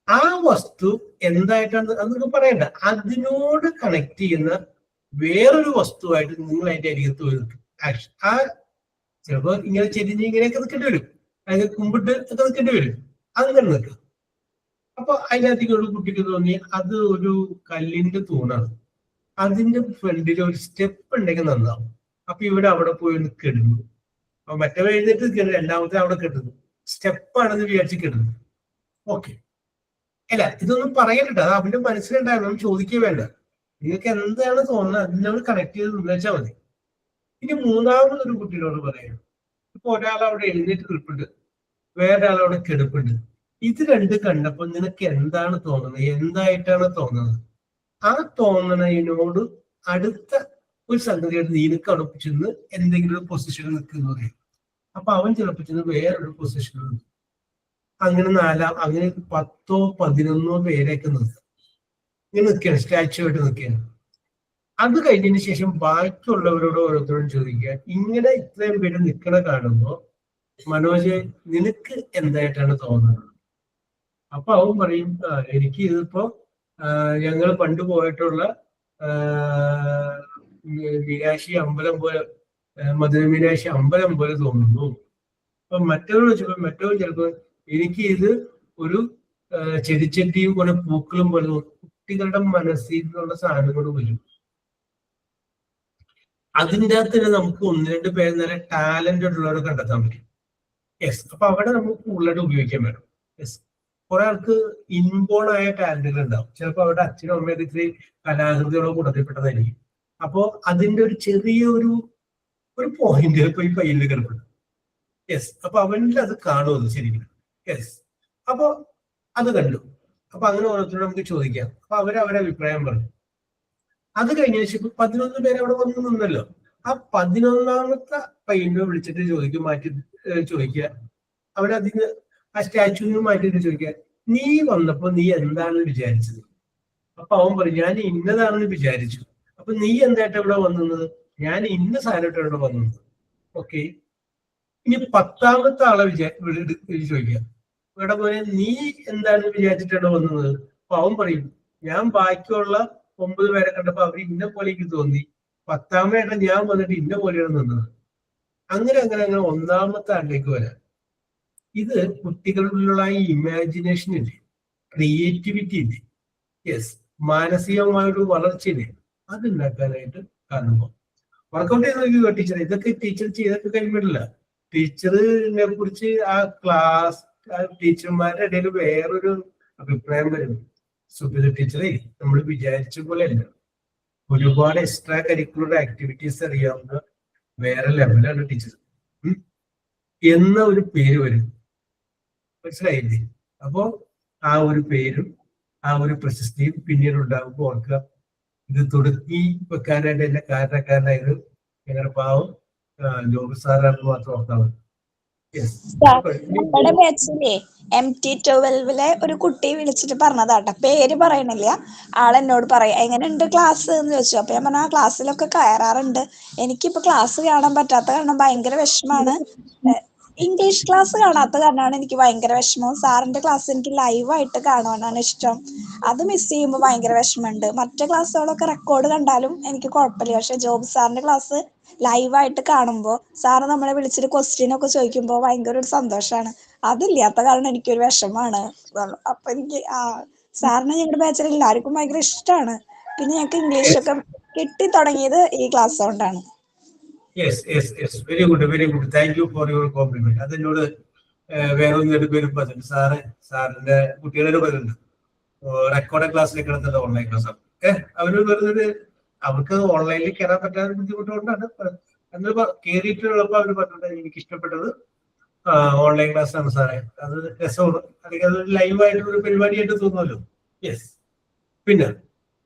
ആ വസ്തു എന്തായിട്ടാണ് അതൊക്കെ പറയണ്ട, അതിനോട് കണക്ട് ചെയ്യുന്ന വേറൊരു വസ്തുവായിട്ട് നിങ്ങൾ അതിന്റെ അരികത്ത് പോയി നിൽക്കും. ആ ചിലപ്പോ ഇങ്ങനെ ചെരിഞ്ഞ് ഇങ്ങനെയൊക്കെ നിൽക്കേണ്ടി വരും, അതിന് കുമ്പിട്ട് ഒക്കെ നിൽക്കേണ്ടി വരും, അങ്ങനെ നിൽക്കുക. അപ്പൊ അതിനകത്തേക്ക് ഒരു കുട്ടിക്ക് തോന്നി അത് ഒരു കല്ലിന്റെ തൂണാണ്, അതിന്റെ ഫ്രണ്ടിൽ ഒരു സ്റ്റെപ്പ് ഉണ്ടെങ്കിൽ നന്നാവും. അപ്പൊ ഇവിടെ അവിടെ പോയി ഒന്ന് കെടുന്നു. അപ്പൊ മറ്റേ എഴുന്നേറ്റ് നിൽക്കുന്നത്, രണ്ടാമത്തെ അവിടെ കെട്ടുന്നു, സ്റ്റെപ്പാണെന്ന് വിചാരിച്ച് കെടുന്നു. ഓക്കെ, അല്ല ഇതൊന്നും പറയണ്ട, അത് അവന്റെ മനസ്സിലുണ്ടായിരുന്നു, ചോദിക്കുക വേണ്ട. നിങ്ങൾക്ക് എന്താണ് തോന്നുന്നത് അതിനോട് കണക്ട് ചെയ്ത് നിർദ്ദേശിച്ചാൽ മതി. ഇനി മൂന്നാമതൊരു കുട്ടിയോട് പറയാം, ഇപ്പൊ ഒരാൾ അവിടെ എഴുന്നേറ്റ് നിൽപ്പുണ്ട്, വേറെ ആളവിടെ കിടപ്പുണ്ട്. ഇത് രണ്ട് കണ്ടപ്പോൾ നിനക്ക് എന്താണ് തോന്നുന്നത്, എന്തായിട്ടാണ് തോന്നുന്നത്? ആ തോന്നണതിനോട് അടുത്ത ഒരു സംഗതിയായിട്ട് നിനക്ക് അവിടെ ചെന്ന് എന്തെങ്കിലും ഒരു പൊസിഷനിൽ നിൽക്കുന്ന പറയും. അപ്പൊ അവൻ ചിലപ്പോൾ ചെന്ന് വേറൊരു പൊസിഷനിൽ നിൽക്കും. അങ്ങനെ അങ്ങനെ 10 or 11 പേരെയൊക്കെ നിൽക്കുക, ഇങ്ങനെ നിൽക്കുകയാണ്, സ്റ്റാച്ചു ആയിട്ട് നിൽക്കുകയാണ്. അത് കഴിഞ്ഞതിന് ശേഷം ബാക്കിയുള്ളവരോട് ഓരോരുത്തരോടും ചോദിക്കുക, ഇങ്ങനെ ഇത്രയും പേര് നിൽക്കണ കാണുമ്പോ മനോജ് നിനക്ക് എന്തായിട്ടാണ് തോന്നുന്നത്? അപ്പൊ അവൻ പറയും, എനിക്ക് ഇതിപ്പോ ഞങ്ങൾ പണ്ട് പോയിട്ടുള്ള മീനാക്ഷി അമ്പലം പോലെ, മധുര മീനാക്ഷി അമ്പലം പോലെ തോന്നുന്നു. അപ്പൊ മറ്റവരോട് വെച്ചപ്പോ മറ്റവൻ ചിലപ്പോ എനിക്ക് ഇത് ഒരു ചെടിച്ചട്ടിയും പോലെ പൂക്കളും പോലെ തോന്നും. കുട്ടികളുടെ മനസ്സിൽ നിന്നുള്ള സാധനങ്ങൾ വരും. അതിൻ്റെ അകത്ത് തന്നെ നമുക്ക് 1-2 പേര് നല്ല ടാലന്റ് ഉള്ളവരെ കണ്ടെത്താൻ പറ്റും. യെസ്, അപ്പൊ അവിടെ നമുക്ക് കൂടുതലായിട്ട് ഉപയോഗിക്കാൻ പറ്റും. യെസ്, കുറെ ആൾക്ക് ഇൻബോൺ ആയ ടാലന്റുകൾ ഉണ്ടാവും. ചിലപ്പോൾ അവരുടെ അച്ഛനും അമ്മയും ഇത്തിരി കലാകൃതികളോ കൂട്ടത്തിൽപ്പെട്ടതായിരിക്കും. അപ്പോ അതിന്റെ ഒരു ചെറിയൊരു ഒരു പോയിന്റ് ഇപ്പൊ ഈ പയ്യനിൽ കിടപ്പുണ്ട്. യെസ്. അപ്പൊ അവനിൽ അത് കാണുമത് ശരിക്കും. യെസ്. അപ്പൊ അത് കണ്ടു. അപ്പൊ അങ്ങനെ ഓരോരുത്തരോട് നമുക്ക് ചോദിക്കാം. അപ്പൊ അവരെ അഭിപ്രായം പറഞ്ഞു. അത് കഴിഞ്ഞ ശേഷം ഇപ്പൊ 11 പേര് അവിടെ വന്നു നിന്നല്ലോ. ആ 11ാമത്തെ പയ്യനെ വിളിച്ചിട്ട് ചോദിക്കും, മാറ്റി ചോദിക്കുക. അവരതിന് ആ സ്റ്റാച്യൂന്ന് മാറ്റിയിട്ട് ചോദിക്കുക, നീ വന്നപ്പോ നീ എന്താണ് വിചാരിച്ചത്? അപ്പൊ അവൻ പറയും, ഞാൻ ഇന്നതാണെന്ന് വിചാരിച്ചു. അപ്പൊ നീ എന്തായിട്ട് ഇവിടെ വന്നത്? ഞാൻ ഇന്ന സാധനമായിട്ട് ഇവിടെ വന്നത്. ഓക്കെ. ഇനി 10ാമത്തെ ആളെ ചോദിക്കുക, ഇവിടെ പോലെ നീ എന്താണ് വിചാരിച്ചിട്ടാണ് വന്നത്? അപ്പൊ അവൻ പറയും, ഞാൻ ബാക്കിയുള്ള 9 പേരെ കണ്ടപ്പോ അവർ ഇന്ന പോലെ എനിക്ക് തോന്നി, 10ാമതായിട്ട് ഞാൻ വന്നിട്ട് ഇന്ന പോലെയാണ് നിന്നത്. അങ്ങനെ 1ാമത്തെ ആളിലേക്ക് വരാം. ഇത് കുട്ടികളിലുള്ള ഈ ഇമാജിനേഷൻ ഇല്ലേ, ക്രിയേറ്റിവിറ്റി ഇല്ലേ, യെസ്, മാനസികമായ ഒരു വളർച്ചയില്ലേ, അതുണ്ടാക്കാനായിട്ട് കാണുമ്പോൾ വർക്കൗട്ട് ചെയ്ത് നോക്കിയോ ടീച്ചർ? ഇതൊക്കെ ടീച്ചർ ചെയ്തൊക്കെ കഴിയുമ്പോഴില്ല. ടീച്ചറിനെ കുറിച്ച് ആ ക്ലാസ് ടീച്ചർമാരുടെ ഇടയിൽ വേറൊരു അഭിപ്രായം വരുന്നു. സുബിത ടീച്ചറെ നമ്മൾ വിചാരിച്ച പോലെ അല്ല, ഒരുപാട് എക്സ്ട്രാ കരിക്കുലർ ആക്ടിവിറ്റീസ് അറിയാവുന്ന വേറെ ലെവലാണ് ടീച്ചർ എന്ന ഒരു പേര് വരും. മനസ്സിലായില്ലേ? അപ്പോ ആ ഒരു പേരും ആ ഒരു പ്രശസ്തിയും പിന്നീട് ഉണ്ടാകുമ്പോൾ ഓർക്കുക, ഇത് തുടങ്ങി വെക്കാനായിട്ട് എന്റെ കാരണക്കാരനായത് ഞങ്ങളുടെ പാവം ജോബ് സാറാണെന്ന് മാത്രം ഓർത്താൽ മതി. നമ്മുടെ ബാച്ചിലെ MT12 ഒരു കുട്ടി വിളിച്ചിട്ട് പറഞ്ഞതാട്ടോ, പേര് പറയണില്ല. ആളെന്നോട് പറയാ എങ്ങനെയുണ്ട് ക്ലാസ് എന്ന് ചോദിച്ചു. അപ്പൊ ഞാൻ പറഞ്ഞ ക്ലാസ്സിലൊക്കെ കയറാറുണ്ട്, എനിക്കിപ്പോ ക്ലാസ് കാണാൻ പറ്റാത്ത കാരണം ഭയങ്കര വിഷമാണ്. ഇംഗ്ലീഷ് ക്ലാസ് കാണാത്ത കാരണമാണ് എനിക്ക് ഭയങ്കര വിഷമം. സാറിന്റെ ക്ലാസ് എനിക്ക് ലൈവായിട്ട് കാണുവാനാണ് ഇഷ്ടം. അത് മിസ് ചെയ്യുമ്പോൾ ഭയങ്കര വിഷമമുണ്ട്. മറ്റേ ക്ലാസ്സുകളൊക്കെ റെക്കോർഡ് കണ്ടാലും എനിക്ക് കുഴപ്പമില്ല, പക്ഷെ ജോബ് സാറിന്റെ ക്ലാസ് ലൈവായിട്ട് കാണുമ്പോൾ സാറ് നമ്മളെ വിളിച്ചിട്ട് ക്വസ്റ്റ്യൻ ഒക്കെ ചോദിക്കുമ്പോൾ ഭയങ്കര ഒരു സന്തോഷമാണ്. അതില്ലാത്ത കാരണം എനിക്കൊരു വിഷമാണ്. അപ്പൊ എനിക്ക് സാറിന് ഞങ്ങളുടെ ബാച്ചിൽ എല്ലാവർക്കും ഭയങ്കര ഇഷ്ടമാണ്. പിന്നെ ഞങ്ങൾക്ക് ഇംഗ്ലീഷൊക്കെ കിട്ടി തുടങ്ങിയത് ഈ ക്ലാസ് കൊണ്ടാണ്. Very good. Thank you for your compliment. അതെന്നോട് വേറെ ഒന്നും പേരും പറഞ്ഞു. സാറിന്റെ കുട്ടികളുടെ പേരുണ്ട് റെക്കോർഡ് ക്ലാസ്സിലേക്ക് എടുത്തത് ഓൺലൈൻ ക്ലാസ്. അവര് വെറുതെ അവർക്ക് ഓൺലൈനിൽ കയറാൻ പറ്റാത്ത ബുദ്ധിമുട്ടുകൊണ്ടാണ് അന്ന് കയറിയിട്ടുള്ളപ്പോ അവര് പറഞ്ഞത് എനിക്ക് ഇഷ്ടപ്പെട്ടത് ഓൺലൈൻ ക്ലാസ് ആണ് സാറേ, അത് രസമാണ്, അല്ലെങ്കിൽ അതൊരു ലൈവായിട്ട് ഒരു പരിപാടിയായിട്ട് തോന്നുമല്ലോ. യെസ്. പിന്നെ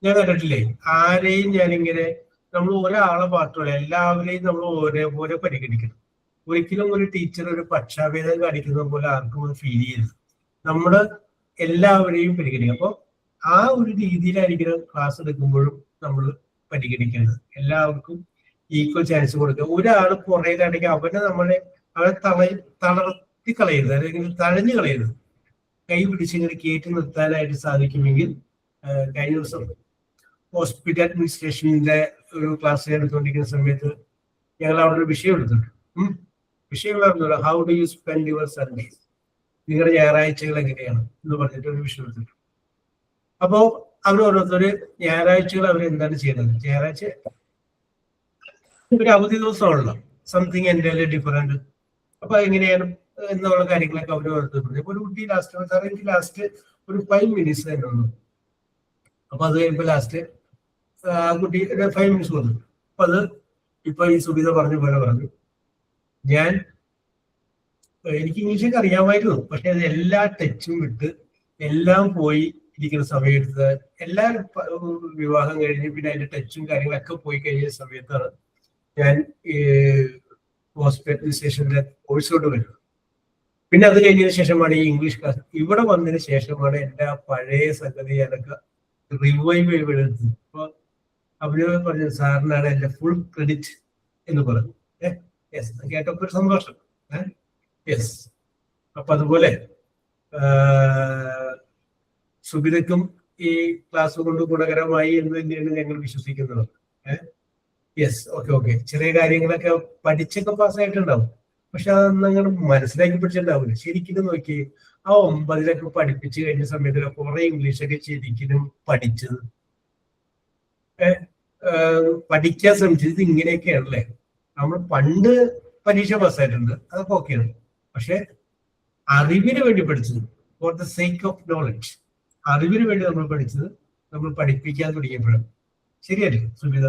ഞാൻ കണ്ടിട്ടില്ലേ, ആരെയും ഞാനിങ്ങനെ നമ്മൾ ഒരാളെ മാത്രമല്ല എല്ലാവരെയും നമ്മൾ ഒരേപോലെ പരിഗണിക്കണം. ഒരിക്കലും ഒരു ടീച്ചർ ഒരു പക്ഷാഭേദം കാണിക്കുന്ന പോലെ ആർക്കും അത് ഫീൽ ചെയ്യരുത്. നമ്മള് എല്ലാവരെയും പരിഗണിക്കും. അപ്പോൾ ആ ഒരു രീതിയിലായിരിക്കണം ക്ലാസ് എടുക്കുമ്പോഴും നമ്മൾ പരിഗണിക്കേണ്ടത്. എല്ലാവർക്കും ഈക്വൽ ചാൻസ് കൊടുക്കുക. ഒരാൾ പുറകിലാണെങ്കിൽ അവനെ തളർത്തി കളയരുത്, അല്ലെങ്കിൽ തഴഞ്ഞു കളയരുത്. കൈ പിടിച്ചിങ്ങനെ കയറ്റി നിർത്താനായിട്ട് സാധിക്കുമെങ്കിൽ, കഴിഞ്ഞ ദിവസം ഹോസ്പിറ്റൽ അഡ്മിനിസ്ട്രേഷന്റെ ഒരു ക്ലാസ് എടുത്തുകൊണ്ടിരിക്കുന്ന സമയത്ത് ഞങ്ങൾ അവിടെ ഒരു വിഷയം എടുത്തിട്ടുണ്ട്. വിഷയം പറഞ്ഞല്ലോ, how do you spend your Sundays, നിങ്ങളുടെ ഞായറാഴ്ചകൾ എങ്ങനെയാണ് എന്ന് പറഞ്ഞിട്ട് ഒരു വിഷയം എടുത്തിട്ടുണ്ട്. അപ്പോ അവർ ഓരോരുത്തര് ഞായറാഴ്ചകൾ അവർ എന്താണ് ചെയ്യുന്നത്, ഞായറാഴ്ച ഒരു അവധി ദിവസമാണല്ലോ, സംതിങ് എൻ്റെ ഡിഫറെന്റ്. അപ്പൊ എങ്ങനെയാണ് എന്നുള്ള കാര്യങ്ങളൊക്കെ അവർ ഓരോരുത്തർ. അപ്പൊ ഒരു കുട്ടി ലാസ്റ്റ് എനിക്ക് ലാസ്റ്റ് ഒരു 5 minutes തന്നെ ഉള്ളൂ. അപ്പൊ അത് കഴിയുമ്പോ ലാസ്റ്റ് ആ കുട്ടി 5 minutes വന്നു. അപ്പൊ അത് ഇപ്പൊ ഈ സുബിത പറഞ്ഞ പോലെ പറഞ്ഞു, എനിക്ക് ഇംഗ്ലീഷൊക്കെ അറിയാമായിരുന്നു, പക്ഷെ അത് എല്ലാ ടച്ചും വിട്ട് എല്ലാം പോയി ഇരിക്കുന്ന സമയത്ത്, എല്ലാവരും വിവാഹം കഴിഞ്ഞ് പിന്നെ അതിന്റെ ടച്ചും കാര്യങ്ങളൊക്കെ പോയി കഴിഞ്ഞ സമയത്താണ് ഞാൻ ഹോസ്പിറ്റൽ അഡ്മിനിസ്ട്രേഷന്റെ കോഴ്സിലോട്ട് വരുന്നത്. പിന്നെ അത് കഴിഞ്ഞതിന് ശേഷമാണ് ഈ ഇംഗ്ലീഷ് ക്ലാസ്. ഇവിടെ വന്നതിന് ശേഷമാണ് എൻ്റെ ആ പഴയ സംഗതി ഞാനൊക്കെ റിവൈവ് ചെയ്തെടുത്തത്. അപ്പൊ അവര് പറഞ്ഞു, സാറിനാണ് എൻ്റെ ഫുൾ ക്രെഡിറ്റ് എന്ന് പറഞ്ഞു. യെസ്, കേട്ടപ്പോ ഒരു സന്തോഷം. യെസ്. അപ്പൊ അതുപോലെ സുബിതയ്ക്കും ഈ ക്ലാസ് കൊണ്ട് ഗുണകരമായി എന്ന് തന്നെയാണ് ഞങ്ങൾ വിശ്വസിക്കുന്നത്. Yes, okay. ചെറിയ കാര്യങ്ങളൊക്കെ പഠിച്ചൊക്കെ പാസ്സായിട്ടുണ്ടാവും, പക്ഷെ അതൊന്നും അങ്ങനെ മനസ്സിലാക്കി പഠിച്ചിട്ടുണ്ടാവില്ല. ശരിക്കും നോക്കി ആ 9 പഠിപ്പിച്ചു കഴിഞ്ഞ സമയത്ത് കുറെ ഇംഗ്ലീഷൊക്കെ ശരിക്കും പഠിച്ചത്, പഠിക്കാൻ ശ്രമിച്ചത് ഇങ്ങനെയൊക്കെയാണല്ലേ. നമ്മൾ പണ്ട് പരീക്ഷ പാസ്സായിട്ടുണ്ട്, അതൊക്കെ ഓക്കെയാണ്. പക്ഷെ അറിവിന് വേണ്ടി പഠിച്ചത്, for the sake of knowledge, അറിവിന് വേണ്ടി നമ്മൾ പഠിച്ചത് നമ്മൾ പഠിപ്പിക്കാൻ തുടങ്ങിയപ്പോഴാണ്. ശരിയല്ലേ സുബിത?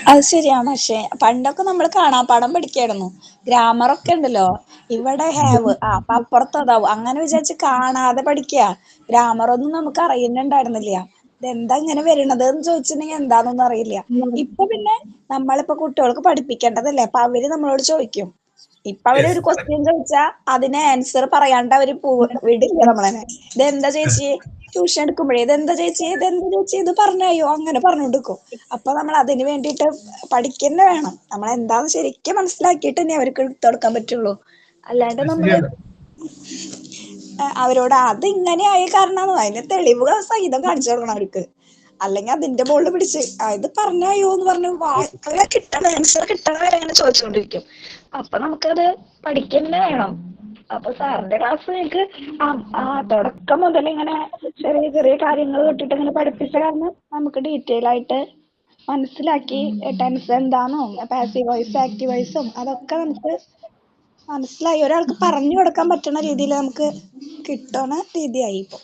അത് ശരിയാണ്. പക്ഷെ പണ്ടൊക്കെ നമ്മൾ കാണാപ്പാഠം പഠിക്കായിരുന്നു. ഗ്രാമറൊക്കെ ഉണ്ടല്ലോ, ഇവിടെ ഹാവ് അപ്പൊ അപ്പുറത്ത് അതാവും അങ്ങനെ വിചാരിച്ച് കാണാതെ പഠിക്കുക. ഗ്രാമറൊന്നും നമുക്ക് അറിയുന്നുണ്ടായിരുന്നില്ല. ഇതെന്താ ഇങ്ങനെ വരണത് എന്ന് ചോദിച്ചിട്ടുണ്ടെങ്കിൽ എന്താണെന്നൊന്നും അറിയില്ല. ഇപ്പൊ പിന്നെ നമ്മളിപ്പോ കുട്ടികൾക്ക് പഠിപ്പിക്കേണ്ടതല്ലേ, അപ്പൊ അവര് നമ്മളോട് ചോദിക്കും. ഇപ്പൊ അവരൊരു ക്വസ്റ്റ്യൻ ചോദിച്ചാ അതിന് ആൻസർ പറയാണ്ട് അവര് വിടില്ല നമ്മളെ. ഇതെന്താ ചേച്ചി ട്യൂഷൻ എടുക്കുമ്പോഴേ ഇതെന്താ ചേച്ചി ഇത് പറഞ്ഞായോ അങ്ങനെ പറഞ്ഞുകൊടുക്കും. അപ്പൊ നമ്മൾ അതിന് വേണ്ടിയിട്ട് പഠിക്കുന്ന വേണം. നമ്മൾ എന്താന്ന് ശരിക്കും മനസ്സിലാക്കിയിട്ട് തന്നെ അവർക്ക് എടുത്തുകൊടുക്കാൻ പറ്റുള്ളൂ. അല്ലാണ്ട് നമ്മള് അവരോട് അത് ഇങ്ങനെ ആയ കാരണമാണോ അതിന്റെ തെളിവുകൾ സഹിതം കാണിച്ചു കൊടുക്കണം അവർക്ക്. അല്ലെങ്കിൽ അതിന്റെ മുകളിൽ പിടിച്ച് ഇത് പറഞ്ഞായോ എന്ന് പറഞ്ഞു കിട്ടണ ആൻസർ കിട്ടണ വരെ അങ്ങനെ ചോദിച്ചുകൊണ്ടിരിക്കും. അപ്പൊ നമുക്കത് പഠിക്കന്നെ വേണം. അപ്പൊ സാറിന്റെ ക്ലാസ് എനിക്ക് തുടക്കം മുതൽ ഇങ്ങനെ ചെറിയ ചെറിയ കാര്യങ്ങൾ തൊട്ടിട്ട് ഇങ്ങനെ പഠിപ്പിച്ച കാരണം നമുക്ക് ഡീറ്റെയിൽ ആയിട്ട് മനസ്സിലാക്കി ടെൻസ് എന്താണോ പാസീവ് വോയിസ് ആക്റ്റീവ് വോയിസും അതൊക്കെ നമുക്ക് മനസ്സിലായി ഒരാൾക്ക് പറഞ്ഞു കൊടുക്കാൻ പറ്റുന്ന രീതിയിൽ നമുക്ക് കിട്ടുന്ന രീതിയായി ഇപ്പൊ.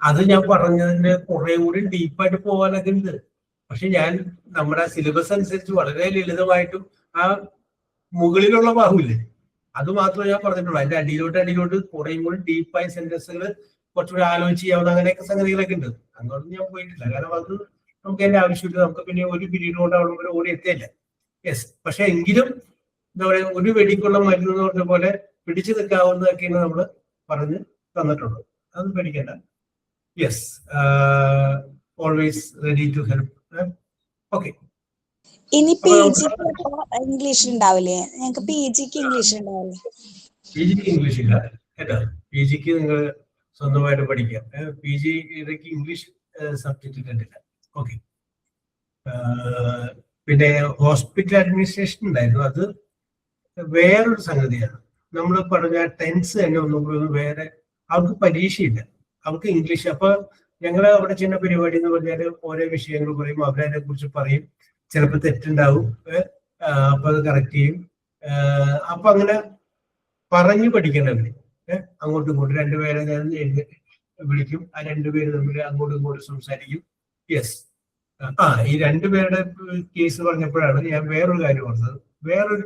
അത് ഞാൻ പറഞ്ഞതിന് കുറെ കൂടി ഡീപ്പായിട്ട് പോകാനൊക്കെ ഉണ്ട്. പക്ഷെ ഞാൻ നമ്മുടെ സിലബസ് അനുസരിച്ച് വളരെ ലളിതമായിട്ടും ആ മുകളിലുള്ള ഭാഗമില്ലേ അത് മാത്രമേ ഞാൻ പറഞ്ഞിട്ടുള്ളൂ. അതിന്റെ അടിയിലോട്ട് കുറേയും കൂടി ഡീപ്പായ സെന്റൻസുകൾ കുറച്ചുകൂടി ആലോചിച്ച് ചെയ്യാവുന്ന അങ്ങനെയൊക്കെ സംഗതികളൊക്കെ ഉണ്ട്. അങ്ങോട്ടൊന്നും ഞാൻ പോയിട്ടില്ല. കാരണം അത് നമുക്ക് അതിന്റെ ആവശ്യമില്ല. നമുക്ക് പിന്നെ ഒരു പീരീഡ് കൊണ്ട് അവിടെ ഓടി എത്തിയല്ല. യെസ്, പക്ഷെ എങ്കിലും എന്താ പറയാ ഒരു വെടിക്കുള്ള മരുന്ന് എന്ന് പറഞ്ഞ പോലെ പിടിച്ചു നിൽക്കാവുന്നതൊക്കെയാണ് നമ്മൾ പറഞ്ഞ് തന്നിട്ടുള്ളത്. അത് പേടിക്കേണ്ട. Yes, always ready to help. Okay. ഇനി PG ഇംഗ്ലീഷ് ഉണ്ടാവില്ലേ? ഞങ്ങൾക്ക് PGക്ക് ഇംഗ്ലീഷ് ഉണ്ടാവില്ലേ? PGക്ക് ഇംഗ്ലീഷ് ഇല്ല കേട്ടോ. PGക്ക് നിങ്ങൾ സ്വന്തമായിട്ട് പഠിക്കാം. PG ഇതൊക്കെ ഇംഗ്ലീഷ് സബ്ജക്റ്റ് കണ്ടില്ല. ഓക്കെ. പിന്നെ ഹോസ്പിറ്റൽ അഡ്മിനിസ്ട്രേഷൻ ഉണ്ടായിരുന്നു. അത് വേറൊരു സംഗതിയാണ്. നമ്മൾ പറഞ്ഞ ടെൻസ് തന്നെ ഒന്നും വേറെ. അവർക്ക് പരീക്ഷയില്ല, അവർക്ക് ഇംഗ്ലീഷ്. അപ്പൊ ഞങ്ങൾ അവിടെ ചെയ്യുന്ന പരിപാടി എന്ന് പറഞ്ഞാൽ ഓരോ വിഷയങ്ങൾ പറയും, അവരതിനെ കുറിച്ച് പറയും. ചിലപ്പോൾ തെറ്റുണ്ടാവും, അപ്പൊ അത് കറക്റ്റ് ചെയ്യും. അപ്പൊ അങ്ങനെ പറഞ്ഞു പഠിക്കേണ്ടവര് അങ്ങോട്ടും ഇങ്ങോട്ടും രണ്ടുപേരെ ഞാൻ വിളിക്കും. ആ രണ്ടുപേര് തമ്മിൽ അങ്ങോട്ടും ഇങ്ങോട്ടും സംസാരിക്കും. യെസ്, ഈ രണ്ടുപേരുടെ കേസ് പറഞ്ഞപ്പോഴാണ് ഞാൻ വേറൊരു കാര്യം പറഞ്ഞത്. വേറൊരു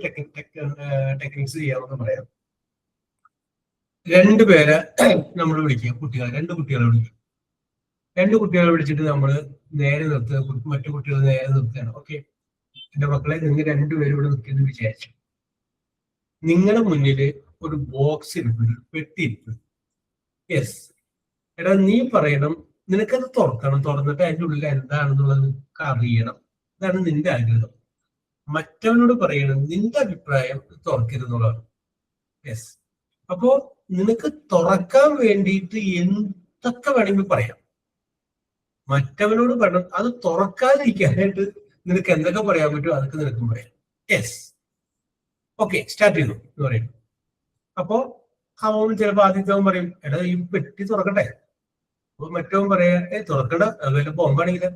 ടെക്നിക്സ് ചെയ്യാമെന്ന് പറയാം. രണ്ടുപേരെ നമ്മൾ വിളിക്കുക, കുട്ടികളെ, രണ്ട് കുട്ടികളെ വിളിക്കും. രണ്ട് കുട്ടികളെ വിളിച്ചിട്ട് നമ്മൾ നേരെ നിർത്തുക, മറ്റു കുട്ടികൾ നേരെ നിർത്തുകയാണ്. ഓക്കെ, എന്റെ മക്കളെ നിങ്ങൾ രണ്ടുപേരും ഇവിടെ നിൽക്കുന്നു വിചാരിച്ചു. നിങ്ങളുടെ മുന്നിൽ ഒരു ബോക്സ് ഇരിക്കുന്നു, പെട്ടി ഇരിക്കുന്നു. യെസ്, എടാ നീ പറയണം, നിനക്കത് തുറക്കണം. തുറന്നിട്ട് അതിൻ്റെ ഉള്ളിൽ എന്താണെന്നുള്ളത് നിനക്ക് അറിയണം. ഇതാണ് നിന്റെ ആഗ്രഹം. മറ്റവനോട് പറയണം നിന്റെ അഭിപ്രായം തുറക്കരുന്നുള്ളതാണ്. യെസ്, അപ്പോ നിനക്ക് തുറക്കാൻ വേണ്ടിയിട്ട് എന്തൊക്കെ വേണമെങ്കിൽ പറയാം. മറ്റവനോട് പറയണം അത് തുറക്കാതിരിക്കാനായിട്ട് നിനക്ക് എന്തൊക്കെ പറയാൻ പറ്റുമോ അതൊക്കെ നിനക്കും പറയാം. യെസ്, ഓക്കെ, സ്റ്റാർട്ട് ചെയ്തു എന്ന് പറയും. അപ്പോ അവൻ ചിലപ്പോൾ ആദ്യത്തെ പറയും എടാ ഈ പെട്ടി തുറക്കട്ടെ. അപ്പൊ മറ്റവൻ പറയാ തുറക്കണ്ട, അതുപോലെ ബോംബാണെങ്കില്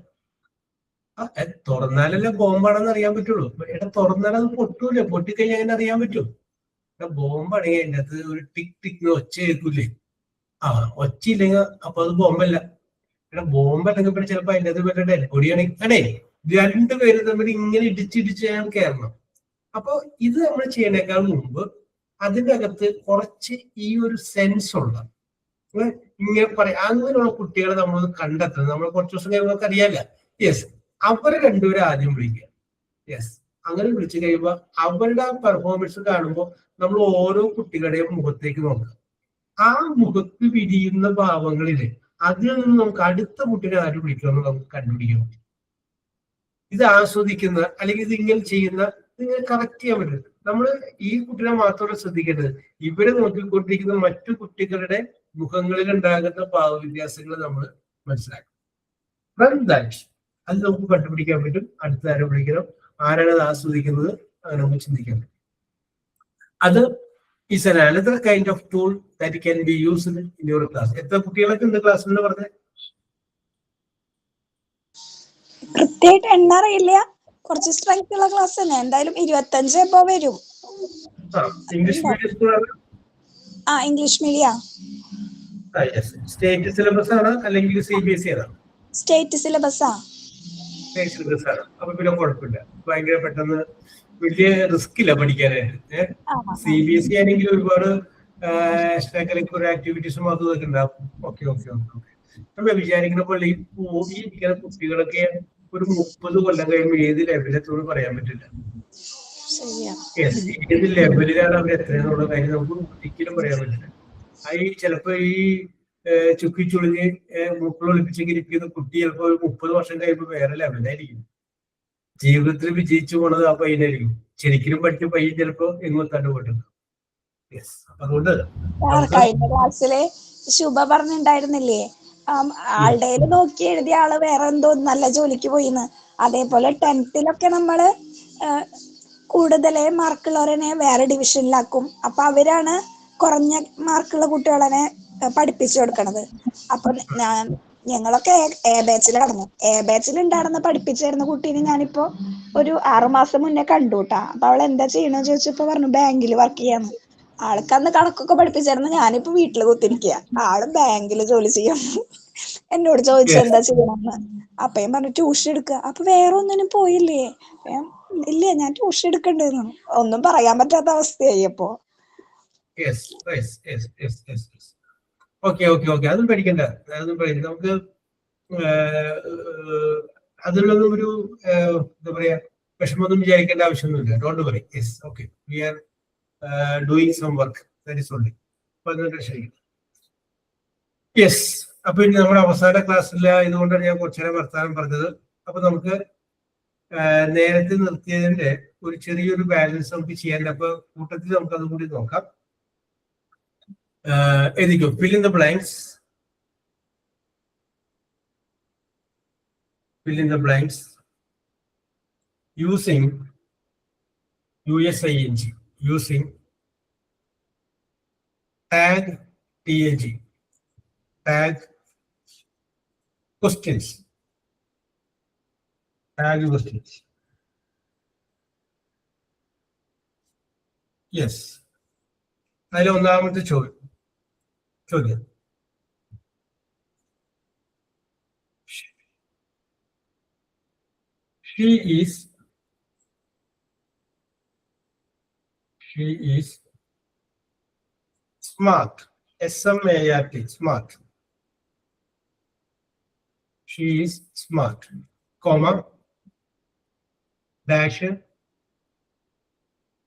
തുറന്നാലല്ലേ ബോംബാണെന്ന് അറിയാൻ പറ്റുള്ളൂ. എടാ തുറന്നാൽ അത് പൊട്ടൂല, പൊട്ടിക്കഴിഞ്ഞാൽ അങ്ങനെ അറിയാൻ പറ്റും. ബോംബാണെങ്കിൽ അതിൻ്റെ അകത്ത് ഒരു ടിക് ടിക് ഒച്ച കേൾക്കൂലേ? ഒച്ചയില്ലെങ്കിൽ അപ്പൊ അത് ബോംബല്ല. എടാ ബോംബല്ലെങ്കിൽ പിന്നെ ചിലപ്പോ അതിൻ്റെ അത് വല്ല ഡെൽബോഡിയാണെങ്കിൽ അടേ രണ്ടുപേരും തമ്മിൽ ഇങ്ങനെ ഇടിച്ചിടിച്ച് ഞാൻ കയറണം. അപ്പൊ ഇത് നമ്മൾ ചെയ്യണേക്കാൾ മുമ്പ് അതിൻ്റെ അകത്ത് കുറച്ച് ഈ ഒരു സെൻസ് ഉള്ള ഇങ്ങനെ പറയാം അങ്ങനെയുള്ള കുട്ടികളെ നമ്മൾ കണ്ടെത്തുന്നത്. നമ്മൾ കുറച്ച് ദിവസം കഴിയുമ്പോൾ അറിയാല്ല. യെസ്, അവരെ രണ്ടുപേരും ആദ്യം വിളിക്കുക. യെസ്, അങ്ങനെ വിളിച്ചു കഴിയുമ്പോൾ അവരുടെ ആ പെർഫോമൻസ് കാണുമ്പോൾ നമ്മൾ ഓരോ കുട്ടികളുടെയും മുഖത്തേക്ക് നോക്കുക. ആ മുഖത്ത് വിരിയുന്ന ഭാവങ്ങളില് അതിൽ നിന്ന് നമുക്ക് അടുത്ത കുട്ടിനെ ആര് വിളിക്കണമെന്ന് നമുക്ക് കണ്ടുപിടിക്കാൻ പറ്റും. ഇത് ആസ്വദിക്കുന്ന അല്ലെങ്കിൽ ഇത് ഇങ്ങനെ ചെയ്യുന്ന ഇങ്ങനെ കറക്റ്റ് ചെയ്യാൻ പറ്റും. നമ്മൾ ഈ കുട്ടികളെ മാത്രമല്ല ശ്രദ്ധിക്കേണ്ടത്, ഇവരെ നോക്കിക്കൊണ്ടിരിക്കുന്ന മറ്റു കുട്ടികളുടെ മുഖങ്ങളിൽ ഉണ്ടാകുന്ന ഭാവവ്യത്യാസങ്ങൾ നമ്മൾ മനസ്സിലാക്കും. അത് നമുക്ക് കണ്ടുപിടിക്കാൻ പറ്റും. അടുത്ത ആരെ വിളിക്കണം, ആരാണ് അത് ആസ്വദിക്കുന്നത്, അങ്ങനെ നമുക്ക് ചിന്തിക്കാൻ പറ്റും. അത് is another kind of tool that can be used in your class. എത്ര കുട്ടികളൊക്കെ ഉണ്ട് ക്ലാസ്സിൽ എന്ന് പറഞ്ഞത്? കൃത്യമായിട്ട് എണ്ണറിയില്ല, കുറച്ച് സ്ട്രെങ്ത് ഉള്ള ക്ലാസ് തന്നെ. എന്തായാലും 25 എബോ വരും. ഇംഗ്ലീഷ് മീഡിയം സ്കൂളാണ്? English medium. സ്റ്റേറ്റ് സിലബസ് ആണ് അല്ലെങ്കിൽ CBSE ആണ്? സ്റ്റേറ്റ് സിലബസാ. ആണ്. അപ്പൊ പിന്നെ കുഴപ്പമില്ല, ഭയങ്കര പെട്ടെന്ന് വലിയ റിസ്ക് ഇല്ല പഠിക്കാനായിട്ട്. CBSE ആണെങ്കിൽ ഒരുപാട് എക്സ്ട്രാ കരിക്കുലർ ആക്ടിവിറ്റീസും അതും ഇതൊക്കെ ഉണ്ടാവും. Okay okay okay okay. നമ്മൾ വിചാരിക്കുന്ന പോലെ ഈ ഇരിക്കുന്ന കുട്ടികളൊക്കെ ഒരു 30 കൊല്ലം കഴിയുമ്പോൾ ഏത് ലെവലെത്തുമെന്ന് പറയാൻ പറ്റില്ല. ഏത് ലെവലിലാണ് അവർ എത്രയെന്നുള്ള കാര്യം നമുക്ക് ഒരിക്കലും പറയാൻ പറ്റില്ല. ചിലപ്പോ ഈ ചുക്കി ചുളിഞ്ഞ് മൂക്കളൊളിപ്പിച്ചെങ്കിരിക്കുന്ന കുട്ടി ചിലപ്പോ ഒരു 30 വർഷം കഴിയുമ്പോൾ വേറെ ലെവലായിരിക്കും. ജീവിതത്തിൽ വിജയിച്ചു പോണത് ആ പയ്യനായിരിക്കും. ശരിക്കും പഠിച്ച പയ്യൻ ചിലപ്പോ എങ്ങോട്ടാണ്ട് പോയിട്ടുണ്ട്. അതുകൊണ്ട് കഴിഞ്ഞ ക്ലാസ്സില് ശുഭ പറഞ്ഞിട്ടുണ്ടായിരുന്നില്ലേ, ആളുടെ നോക്കി എഴുതിയ ആള് വേറെ എന്തോ നല്ല ജോലിക്ക് പോയിന്ന്. അതേപോലെ 10th നമ്മള് കൂടുതൽ മാർക്കുള്ളവരെ വേറെ ഡിവിഷനിലാക്കും. അപ്പൊ അവരാണ് കുറഞ്ഞ മാർക്കുള്ള കുട്ടികളെ പഠിപ്പിച്ചു കൊടുക്കണത്. അപ്പൊ ഞങ്ങളൊക്കെ എ ബാച്ചിൽ കടന്നു. എ ബാച്ചിൽ ഉണ്ടായിരുന്ന പഠിപ്പിച്ചിരുന്ന കുട്ടീനെ ഞാനിപ്പോ ഒരു 6 മാസം മുന്നേ കണ്ടുട്ടാ. അപ്പൊ അവൾ എന്താ ചെയ്യണെന്ന് ചോദിച്ചപ്പോ പറഞ്ഞു ബാങ്കിൽ വർക്ക് ചെയ്യാന്ന്. ആൾക്കന്ന് കണക്കൊക്കെ പഠിപ്പിച്ചായിരുന്നു. ഞാനിപ്പോ വീട്ടില് കുത്തിരിക്കുക, ആള് ബാങ്കിൽ ജോലി ചെയ്യാം. എന്നോട് ചോദിച്ചു എന്താ ചെയ്യണമെന്ന്. അപ്പയും പറഞ്ഞു ട്യൂഷൻ എടുക്കുക. അപ്പൊ വേറെ ഒന്നിനും പോയില്ലേ? ഇല്ല, ഞാൻ ട്യൂഷൻ എടുക്കണ്ടെന്ന്. ഒന്നും പറയാൻ പറ്റാത്ത അവസ്ഥയായി അപ്പോ. ഓക്കെ ഓക്കെ ഓക്കെ, അതും പഠിക്കണ്ട, നമുക്ക് അതിലൊന്നും ഒരു എന്താ പറയാ വിഷമൊന്നും വിചാരിക്കേണ്ട ആവശ്യമൊന്നുമില്ല. Don't worry. Yes, okay, we are doing some work, that is only. അപ്പൊ അതൊക്കെ ശരി. യെസ്, അപ്പൊ ഇനി നമ്മുടെ അവസാന ക്ലാസ്സിൽ ഇതുകൊണ്ടാണ് ഞാൻ കുറച്ചേരം വർത്താനം പറഞ്ഞത്. അപ്പൊ നമുക്ക് നേരത്തെ നിർത്തിയതിന്റെ ഒരു ചെറിയൊരു ബാലൻസ് നമുക്ക് ചെയ്യാനുണ്ട്. അപ്പൊ കൂട്ടത്തിൽ നമുക്ക് അതും കൂടി നോക്കാം. എഴുതിക്കോ, fill in the blanks. Fill in the blanks using USING, using tag TAG, tag questions, tag questions. Yes, അതിൽ ഒന്നാമത്തെ ചോദ്യം she is smart, SMART, smart. She is smart, comma, dash,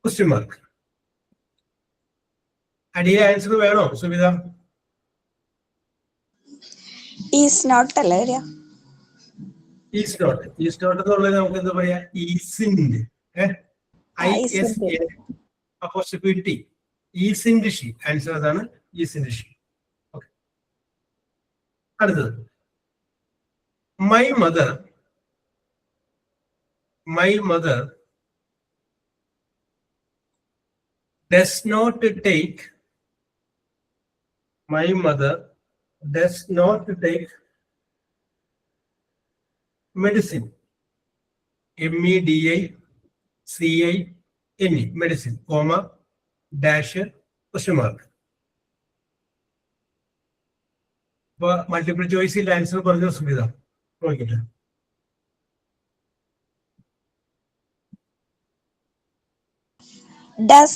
question mark. Adiya answer വേണോ Suvidha? Is not അല്ലേ വരിക? Is not എന്നുള്ളത് നമുക്ക് എന്താ പറയാ, ഈസിന്റെ അപ്പോസിബിലിറ്റി, ഈസിന്റെ ഷീ. ആൻസർ അതാണ്, ഈസിന്റെ ഷീ. ഓക്കെ, അടുത്തത് my mother does not take medicine, MEDICINE, medicine, comma, dash, question mark. അപ്പൊ മൾട്ടിപ്പിൾ ചോയ്സിൽ ആൻസർ പറഞ്ഞ സുവിധ നോക്കിട്ടെ. Does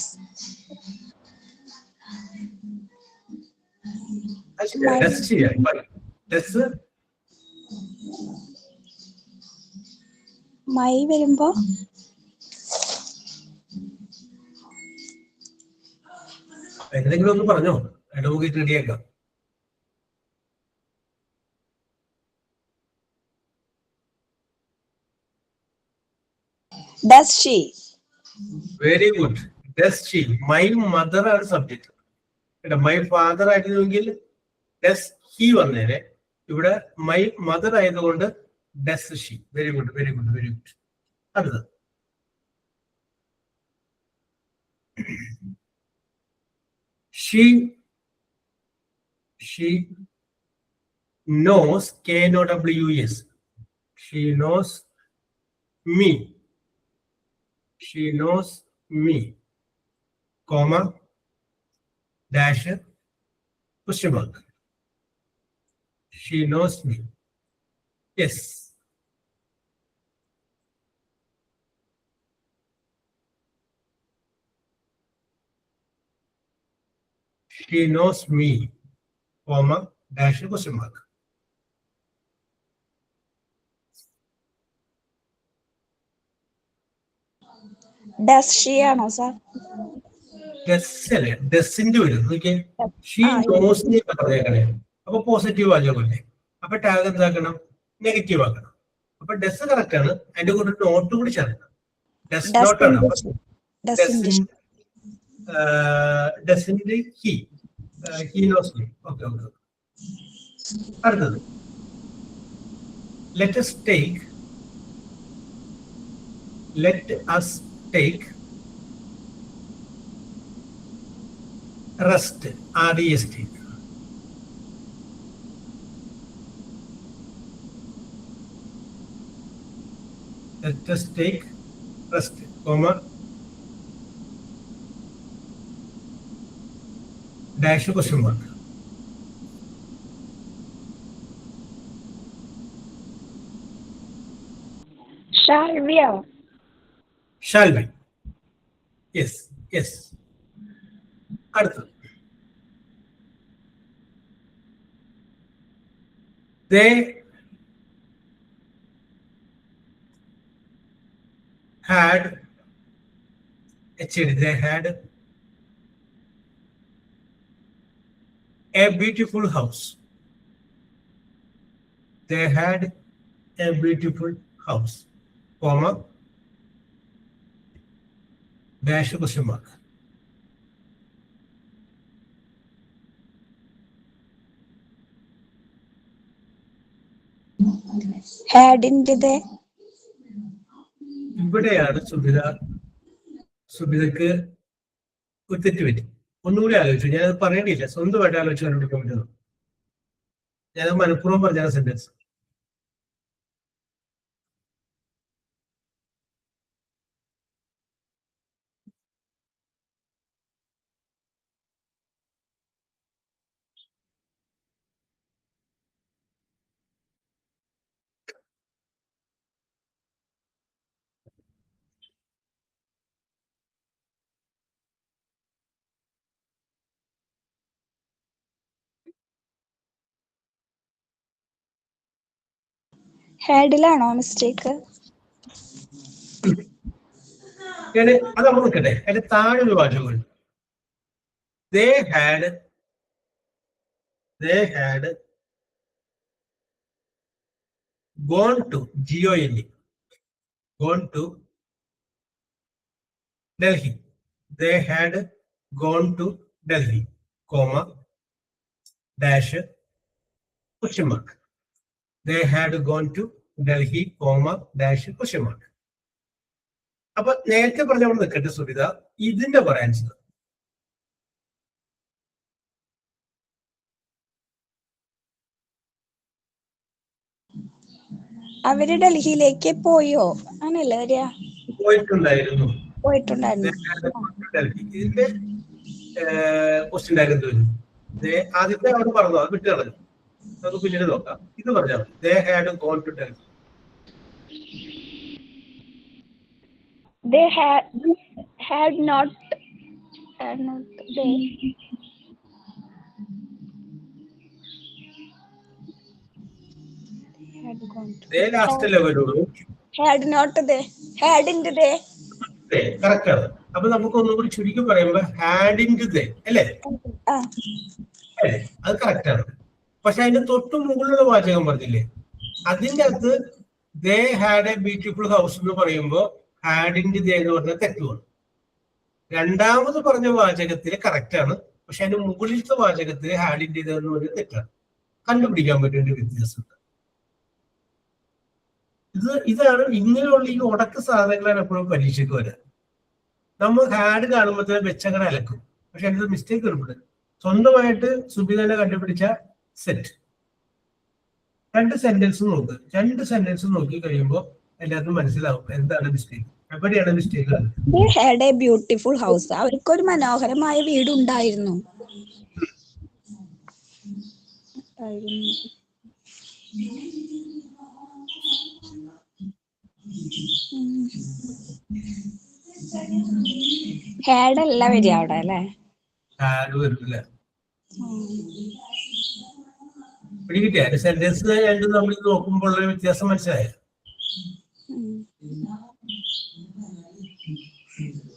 മൈ വരുമ്പോ എന്തെങ്കിലും ഒന്ന് പറഞ്ഞോ, നമുക്ക് റെഡിയാക്കാം. Does she? Very good. Does she? My mother ആണ് സബ്ജക്ട്. മൈ ഫാദർ ആയിരുന്നെങ്കിൽ ഡസ് ഹി വന്നേനെ. ഇവിടെ മൈ മദർ ആയതുകൊണ്ട് does she. Very good, very good, very good. അടുത്തത് she knows, KNOWS, she knows me, comma, dash, question mark. She knows me. Yes, She knows me, comma, dash question mark. Does she ആണോ sir? Does അല്ലേ, ഡസിന്റെ വരും. നോക്കിയേ, she knows പറഞ്ഞേക്കണേ. അപ്പൊ positive വാചകമല്ലേ, അപ്പൊ tag എന്താക്കണം, negative ആക്കണം. അപ്പൊ does correct ആണ്, അതിന്റെ കൂടെ നോട്ട് കൂടി ചേർക്കണം. ഡസ് നോട്ട് ആണ്. ഡസിന്റെ he knows me. Okay okay. അടുത്തത്, let us take rest, REST. Let us take rest, comma, dash question mark. Shall we? Shall we? Yes, yes. അടുത്തത്, they had a beautiful house. They had a beautiful house, comma, dash question mark. Hadn't they? ഇവിടെയാണ് സുബിതക്ക് ഒരു തെറ്റ് പറ്റി. ഒന്നുകൂടി ആലോചിച്ചു, ഞാനത് പറയണില്ല, സ്വന്തമായിട്ട് ആലോചിച്ച് കണ്ടുപിടിക്കാൻ പറ്റുന്നു. ഞാൻ മനഃപൂർവ്വം പറഞ്ഞ സെന്റൻസ്. ഹാഡിലാണോ മിസ്റ്റേക്ക്? അത് നമ്മൾ നിൽക്കട്ടെ, അതിന്റെ താഴെ ഒരു വാചകം. They had gone to Delhi. They had gone to Delhi, comma, dash question mark. They had gone to Delhi, comma, dash question mark. അപ്പൊ നേരത്തെ പറഞ്ഞ നിൽക്കട്ടെ സുബിത, ഇതിന്റെ പറയാൻ അവര് ഡൽഹിയിലേക്ക് പോയോ? അങ്ങനല്ലേ വരിക? പോയിട്ടുണ്ടായിരുന്നു. ഇതിന്റെ ക്വസ്റ്റ്യൻ ആദ്യത്തെ അവിടെ പറഞ്ഞു, അത് വിട്ടു കളഞ്ഞു, നമുക്ക് പിന്നീട് നോക്കാം. ഇത് പറഞ്ഞാൽ they had gone to Delhi. They had not they. Had gone to. They last level. Had not they. Hadn't they. Correct ആണ്. അപ്പൊ നമുക്ക് ഒന്നും കൂടി ചുരുക്കി പറയുമ്പോ hadn't they അല്ലേ? അത് കറക്റ്റ് ആണ്. പക്ഷെ അതിന്റെ തൊട്ടു മുകളിലുള്ള വാചകം പറഞ്ഞില്ലേ, അതിന്റെ അകത്ത് they had a beautiful house എന്ന് പറയുമ്പോ hadn't they എന്ന് പറഞ്ഞ തെറ്റുമാണ്. രണ്ടാമത് പറഞ്ഞ വാചകത്തില് കറക്റ്റ് ആണ്, പക്ഷെ അതിന്റെ മുകളിലത്തെ വാചകത്തില് hadn't they എന്ന് പറഞ്ഞ തെറ്റാണ്. കണ്ടുപിടിക്കാൻ പറ്റുന്ന വ്യത്യാസമുണ്ട്. ഇതാണ് ഇങ്ങനെയുള്ള ഈ ഉടക്ക് സാധനങ്ങളാണ് എപ്പോഴും പരീക്ഷയ്ക്ക് വരാൻ. നമ്മൾ ഹാഡ് കാണുമ്പോഴത്തേന് വെച്ചങ്ങനെ അലക്കും, പക്ഷെ അതിന്റെ മിസ്റ്റേക്ക് വരുമ്പോൾ സ്വന്തമായിട്ട് സുബിതനെ കണ്ടുപിടിച്ച സെറ്റ്. രണ്ട് സെന്റൻസ് നോക്കി കഴിയുമ്പോൾ എല്ലാവർക്കും മനസ്സിലാവും എന്താണ് മിസ്റ്റേക്ക്, എവിടെയാണ് mistake. They had a beautiful house. അവർക്കൊരു മനോഹരമായ വീടുണ്ടായിരുന്നു. ഹാഡ് അല്ല വരിക അവിടെ അല്ലേ? ഹാഡ് വരില്ല. പിടികിട്ടിയ സെന്റൻസ് രണ്ടും നമ്മൾ നോക്കുമ്പോൾ ഉള്ള വ്യത്യാസം മനസ്സിലായ?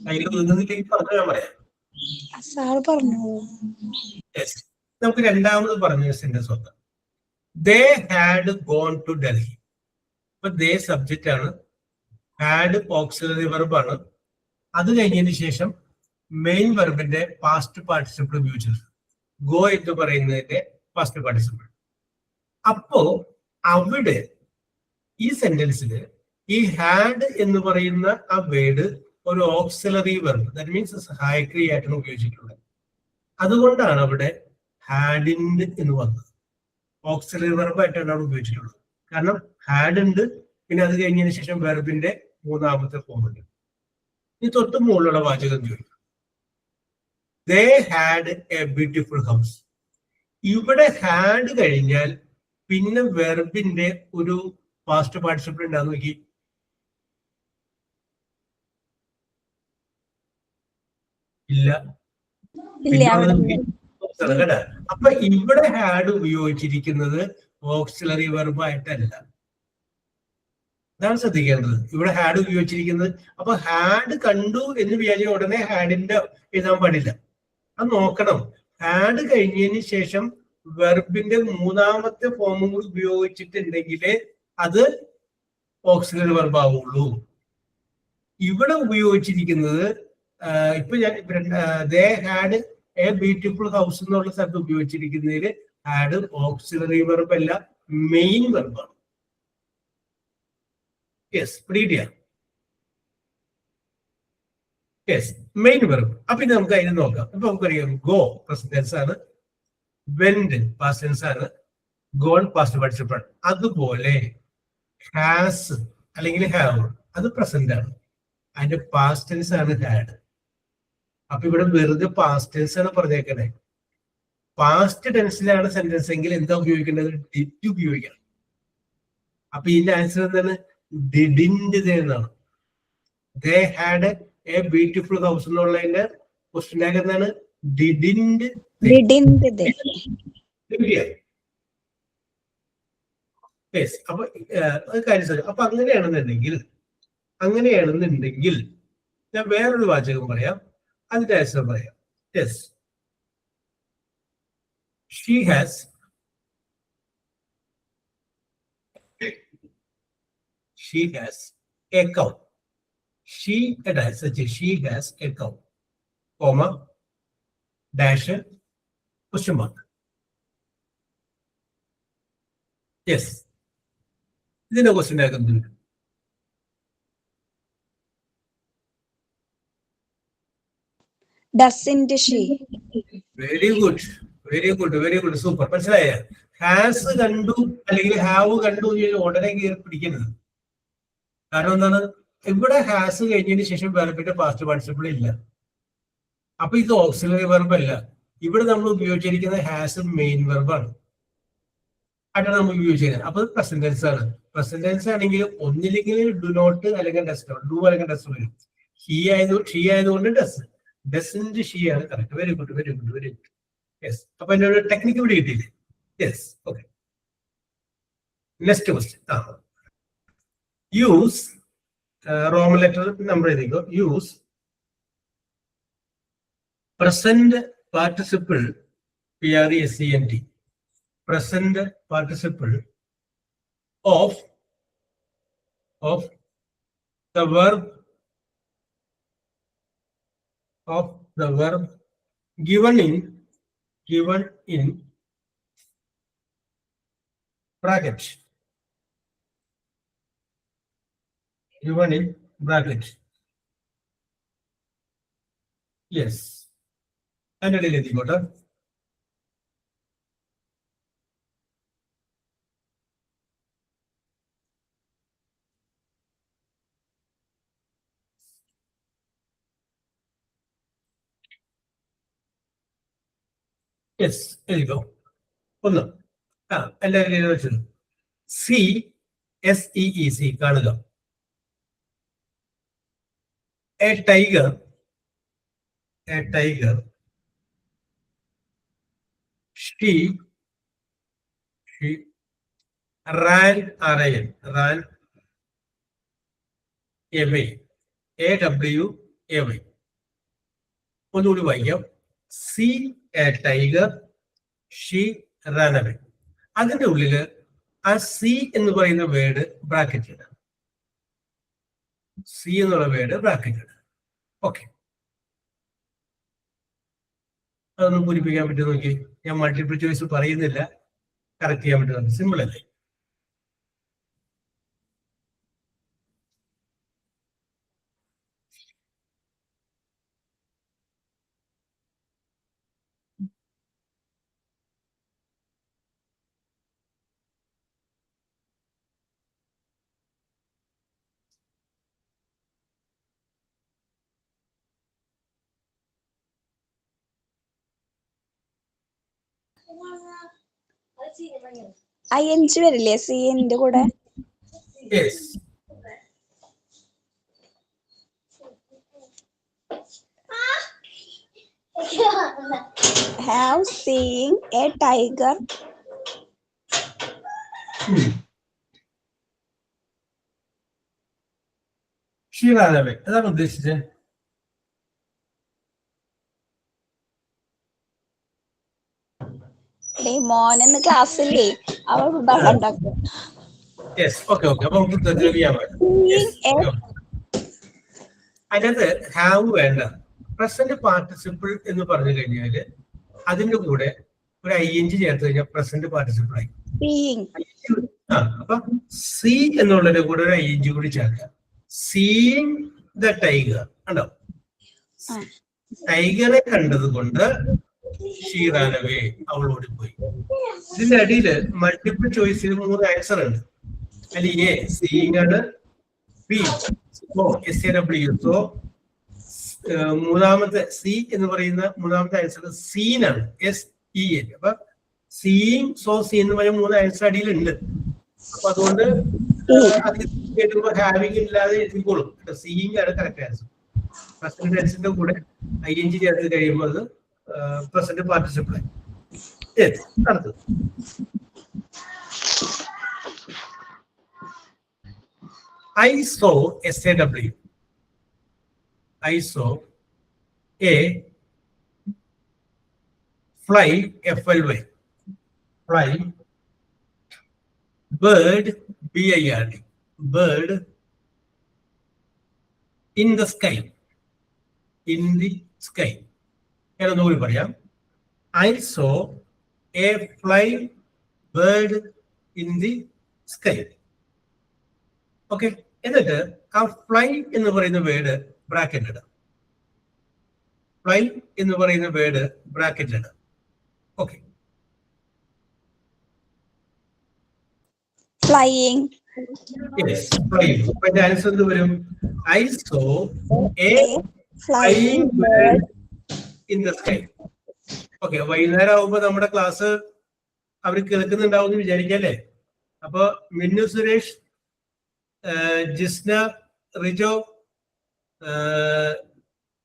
അതിൽ ഒന്നിലേക്ക് പറഞ്ഞു ഞാൻ പറയാം. നമുക്ക് രണ്ടാമത് പറഞ്ഞ സെന്റൻസ് നോക്കാം. They had gone to Delhi. അപ്പൊ ദേ സബ്ജക്റ്റ് ആണ്, ഹാഡ് ഓക്സിലറി വെർബ് ആണ്. അത് കഴിഞ്ഞതിന് ശേഷം മെയിൻ വെർബിന്റെ പാസ്റ്റ് പാർട്ടിസിപ്പിൾ ഉപയോഗിച്ചത് ഗോ എന്ന് പറയുന്നതിന്റെ പാസ്റ്റ് പാർട്ടിസിപ്പിൾ. അപ്പോ അവിടെ ഈ സെന്റൻസിൽ ഈ ഹാഡ് എന്ന് പറയുന്ന ആ വേർഡ് ഒരു ഓക്സിലറി വെർബ്, ദാറ്റ് മീൻസ് സഹായക്രിയയായിട്ടാണ് ഉപയോഗിച്ചിട്ടുള്ളത്. അതുകൊണ്ടാണ് അവിടെ ഹാഡിൻഡ് എന്ന് വന്നത്. ഓക്സിലറി വെർബ് ആയിട്ടാണ് അവിടെ ഉപയോഗിച്ചിട്ടുള്ളത്. കാരണം ഹാഡ് ഉണ്ട്, പിന്നെ അത് കഴിഞ്ഞതിന് ശേഷം വെർബിന്റെ മൂന്നാമത്തെ ഫോം ഉണ്ട്. ഇനി തൊട്ട് മുകളിലുള്ള വാചകം ചോദിക്കും, ദേ ഹാഡ് എ ബ്യൂട്ടിഫുൾ ഹൗസ്. ഇവിടെ ഹാഡ് കഴിഞ്ഞാൽ പിന്നെ വെർബിന്റെ ഒരു പാസ്റ്റ് പാർട്ടിസിപ്പിൾ ഉണ്ടാകുന്ന നോക്കി. ഇല്ല. അപ്പൊ ഇവിടെ ഹാഡ് ഉപയോഗിച്ചിരിക്കുന്നത് ഓക്സിലറി വെർബ് ആയിട്ടല്ല. അതാണ് ശ്രദ്ധിക്കേണ്ടത്. ഇവിടെ ഹാഡ് ഉപയോഗിച്ചിരിക്കുന്നത്. അപ്പൊ ഹാഡ് കണ്ടു എന്ന് വിചാരിച്ച ഉടനെ ഹാഡിന്റെ എഴുതാൻ പാടില്ല. അത് നോക്കണം. ഹാഡ് കഴിഞ്ഞതിന് ശേഷം വെർബിന്റെ മൂന്നാമത്തെ ഫോമും കൂടി ഉപയോഗിച്ചിട്ടുണ്ടെങ്കിലേ അത് ഓക്സിലറി വെർബ് ആവുള്ളൂ. ഇവിടെ ഉപയോഗിച്ചിരിക്കുന്നത് ഇപ്പൊ ഞാൻ they had a beautiful house എന്നുള്ള സ്ഥലത്ത് ഉപയോഗിച്ചിരിക്കുന്നതിൽ ഹാഡ് ഓക്സിലറി വെർബ് അല്ല, മെയിൻ വെർബാണ്. യെസ്, പിടികിട്ടിയ? Yes, main verb. അപ്പൊ ഇത് നമുക്ക് അതിന് നോക്കാം. ഇപ്പൊ നമുക്കറിയാം ഗോ പ്രസന്റ് ടെൻസ് ആണ്, വെന്റ് പാസ്റ്റ് ടെൻസ് ആണ്, ഗോൺ പാസ്റ്റ് പാർട്ടിസിപ്പിൾ. അതുപോലെ ഹാസ് അല്ലെങ്കിൽ ഹാവ് അത് പ്രസന്റ് ആണ്, അതിന്റെ പാസ്റ്റ് ടെൻസ് ആണ് ഹാഡ്. അപ്പൊ ഇവിടെ വെറുതെ പാസ്റ്റ് ടെൻസ് ആണ് പറഞ്ഞേക്കണേ. പാസ്റ്റ് ടെൻസിലാണ് സെന്റൻസ് എങ്കിൽ എന്താ ഉപയോഗിക്കേണ്ടത്? ഡിഡ് ഉപയോഗിക്കണം. അപ്പൊ ഇതിന്റെ ആൻസർ എന്താണ്? ഡിഡിന്റ് എന്നാണ്. ദേ ഹാഡ് എ ബ്യൂട്ടിഫുൾ ഹൗസ് എന്നുള്ളതിന്റെ ക്വസ്റ്റ്യൻ ആഗ് എന്താണ്? ഡിഡിന്റ്. അപ്പൊ കാര്യം. അപ്പൊ അങ്ങനെയാണെന്നുണ്ടെങ്കിൽ ഞാൻ വേറൊരു വാചകം പറയാം, അതിന്റെ ആൻസർ പറയാം. Yes, she has a cow. She has a cow, comma, dash, question mark. Yes. ഇതിന്റെ ക്വസ്റ്റ്യൻ ആക്കുന്നത് doesn't she. Very good, super. മനസ്സിലായ? ഹാസ് കണ്ടു അല്ലെങ്കിൽ ഹാവ് കണ്ടു ഉടനെ കയറി പിടിക്കുന്നത്. കാരണം എന്താണ്? ഇവിടെ ഹാസ് കഴിഞ്ഞതിന് ശേഷം വെർബിന്റെ പാസ്റ്റ് പാർട്ടിസിപ്പിൾ ഇല്ല. അപ്പൊ ഇത് ഓക്സിലറി വെർബ് അല്ല. ഇവിടെ നമ്മൾ ഉപയോഗിച്ചിരിക്കുന്ന ഹാസ് മെയിൻ വെർബാണ്. അതാണ് നമ്മൾ ഉപയോഗിച്ചിരിക്കുന്നത്. അപ്പൊ പ്രസന്റ് ടെൻസ് ആണ്. പ്രസന്റ് ടെൻസ് ആണെങ്കിൽ ഒന്നില്ലെങ്കിൽ ഡു നോട്ട് അല്ലെങ്കിൽ ഡസ്, ഡു അല്ലെങ്കിൽ ഡസ് വരും. ഷീ ആയതുകൊണ്ട് ഡസ്, ഡസിന്റെ ഷീ ആണ് കറക്റ്റ്. Very good. യെസ്. അപ്പൊ എന്റെ ഒരു ടെക്നിക്ക് ഇവിടെ കിട്ടിയില്ലേ? Yes, okay. Next question. Use Roman letter number എഴുതിക്കോ. Use present participle PRESENT, present participle of the verb given in bracket. Given in bracket. Yes. And a little bit. Yes, there you go. ഒന്ന് എല്ലാവരും വെച്ചത് CSEEC കാണുക. A tiger she ran ran away. AWAY. ഒന്നുകൂടി വായിക്കാം. see a tiger, she ran away. അതിന്റെ ഉള്ളില് ആ C എന്ന് പറയുന്ന വേർഡ് ബ്രാക്കറ്റ്. സി എന്നുള്ള വേർഡ് ബ്രാക്കറ്റ്. ഓക്കെ, അതൊന്ന് പൂരിപ്പിക്കാൻ പറ്റും നോക്കി. ഞാൻ മൾട്ടിപ്പിൾ ചോയ്സ് പറയുന്നില്ല, കറക്റ്റ് ചെയ്യാൻ പറ്റുന്നത് സിമ്പിൾ അല്ലേ? ING വരില്ലേ സിന്റെ കൂടെ? Have seen a tiger. She ran away. അതാണ് ഉദ്ദേശിച്ചത്. മോനെന്ന് ക്ലാസ്സിലേ അവൾ ബഹളം ഉണ്ടാക്കും. അതിനകത്ത് ഹാവ് വേണ്ട. പ്രസന്റ് പാർട്ടിസിപ്പിൾ എന്ന് പറഞ്ഞു കഴിഞ്ഞാല് അതിന്റെ കൂടെ ഒരു ING ചേർത്ത് കഴിഞ്ഞാൽ പ്രസന്റ് പാർട്ടിസിപ്പിൾ ആയി. അപ്പൊ സി എന്നുള്ളതിന്റെ കൂടെ ഒരു ING കൂടി ചേർക്കാം. സീയിങ് ദ ടൈഗർ ഉണ്ടോ? ടൈഗറെ കണ്ടത് കൊണ്ട് she ran away, അവൾ ഓടിപ്പോയി. ഇതിന്റെ അടിയില് മൾട്ടിപ്പിൾ ചോയ്സിൽ 3 ആൻസർ ഉണ്ട്. അതിൽ എ സീയിങ് ആണ്, ബി SAW. സോ മൂന്നാമത്തെ സി എന്ന് പറയുന്ന മൂന്നാമത്തെ ആൻസർ സീൻ ആണ്, SEN. അപ്പൊ സീയിങ് സോ സീ എന്ന് പറഞ്ഞ 3 ആൻസർ അടിയിലുണ്ട്. അപ്പൊ അതുകൊണ്ട് കേൾക്കുമ്പോ ഹാവിങ് ഇല്ലാതെ എഴുതിക്കോളും. സീയിങ് ആണ് കറക്റ്റ് ആൻസർ. പ്രസന്റ് ടെൻസിന്റെ കൂടെ ING ചേർത്ത് കഴിയുമ്പോൾ അത് present participle. Yes, I saw SAW. I saw a fly, FLY. Fly. Bird, BIRD. Bird in the sky. In the sky. ഞാനൊന്നുകൂടി പറയാം. I saw a fly bird in the sky. Okay, എന്നിട്ട് ആ fly എന്ന് പറയുന്ന word bracket ഇടാം. Fly എന്ന് പറയുന്ന word bracket ഇടാം. Okay, flying. Flying. Answer എന്ത് വരും? I saw a flying bird in the sky. Okay, വൈകുന്നേരം ആവുമ്പോ നമ്മുടെ ക്ലാസ് അവർ കേൾക്കുന്നുണ്ടാവും എന്ന് വിചാരിക്കല്ലേ. അപ്പൊ മിന്നു സുരേഷ്, ജിസ്ന, റിജോ,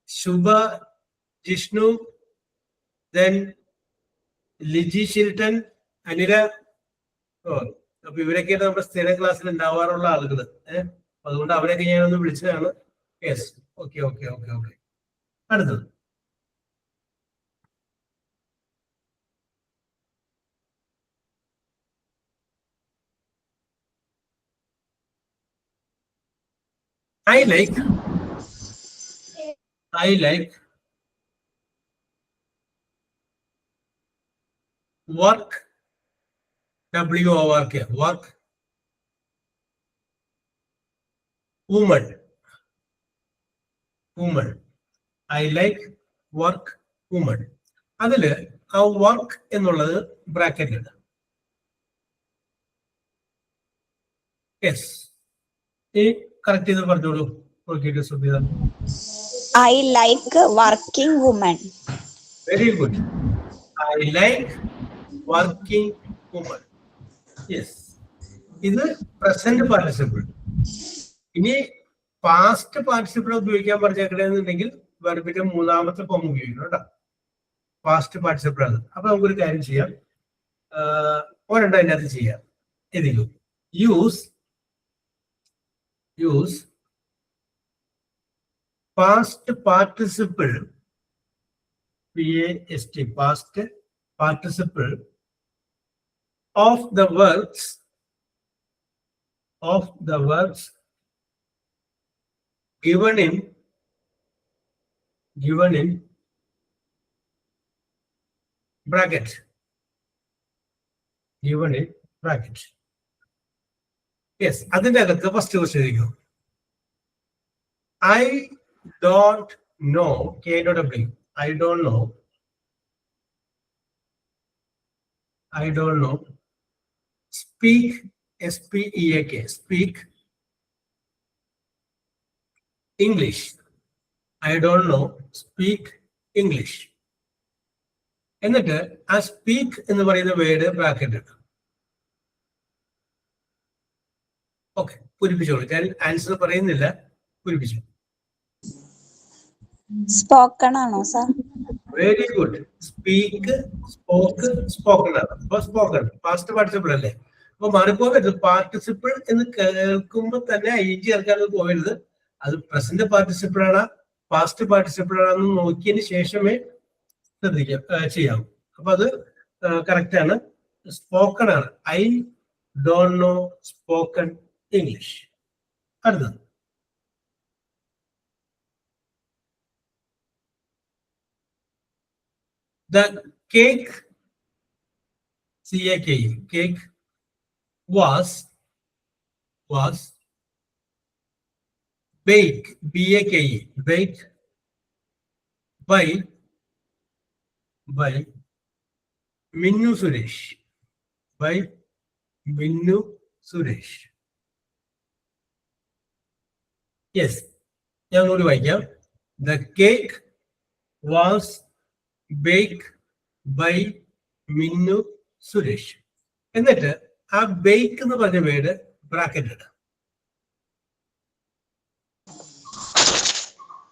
ശുഭ, ജിഷ്ണു, ദെൻ ലിജി ഷിൽട്ടൺ, അനിര. അപ്പൊ ഇവരൊക്കെയാണ് നമ്മുടെ സ്ഥിര ക്ലാസ്സിൽ ഉണ്ടാവാറുള്ള ആളുകൾ. അതുകൊണ്ട് അവരൊക്കെ ഞാനൊന്ന് വിളിച്ചതാണ്. Yes, okay okay okay okay. അടുത്തത് I like work, WORK, work, woman. I like work, woman. അതില് ആ വർക്ക് എന്നുള്ളത് ബ്രാക്കറ്റ് ഉണ്ട്. യെസ്, ഈ കറക്റ്റ് ചെയ്ത് പറഞ്ഞോളൂ. നോക്കിയിട്ട് Subitha. I like working woman. Very good. I like working woman. Yes. ഇത് പ്രസന്റ് പാർട്ടിസിപ്പിൾ. ഇനി പാസ്റ്റ് പാർട്ടിസിപ്പിൾ ഉപയോഗിക്കാൻ പറഞ്ഞേക്കണെന്നുണ്ടെങ്കിൽ വെർബിന്റെ മൂന്നാമത്തെ ഫോം ഉപയോഗിക്കണം കേട്ടോ. പാസ്റ്റ് പാർട്ടിസിപ്പിൾ ആണ്. അപ്പൊ നമുക്കൊരു കാര്യം ചെയ്യാം, ഒരെണ്ണം അതിനകത്ത് ചെയ്യാം. ഏതെങ്കിലും use past participle, PAST, past participle of the works given in bracket. Yes, അതിന്റെ അകത്ത് ഫസ്റ്റ് ക്വസ്റ്റ്യൻ ആയിരിക്കും. I don't know, KW, I don't know, speak, SPEAK, speak English. I don't know, speak English. എന്നിട്ട് ആ speak എന്ന് പറയുന്ന word bracket ഇടും. Okay, പൂരിപ്പിച്ചോളൂ. ഞാൻ answer പറയുന്നില്ല, പൂരിപ്പിച്ചു. സ്പോക്കൺ ആണോ sir? Very good. Speak, spoke, spoken ആണ്. അപ്പൊ സ്പോക്കൺ പാസ്റ്റ് പാർട്ടിസിപ്പിൾ അല്ലേ? അപ്പൊ മാറിപ്പോകരുത്. പാർട്ടിസിപ്പിൾ എന്ന് കേൾക്കുമ്പോൾ തന്നെ ING ചേർക്കാനൊന്നും പോകരുത്. അത് പ്രസന്റ് പാർട്ടിസിപ്പിൾ ആണ്, പാസ്റ്റ് പാർട്ടിസിപ്പിൾ ആണെന്ന് നോക്കിയതിന് ശേഷമേ ചെയ്യാം. അപ്പൊ അത് കറക്റ്റ് ആണ്. സ്പോക്കൺ ആണ്. I don't know spoken English. അടുത്തത് the cake, CAKE, cake was baked, BAKE, baked by Minnu Suresh, Yes, ഞാൻ ഒന്നുകൂടി വായിക്കാം. The cake was baked by Minnu Suresh. എന്നിട്ട് ആ ബേക്ക് എന്ന് പറഞ്ഞ വേർഡ് ബ്രാക്കറ്റ് ഇടാം.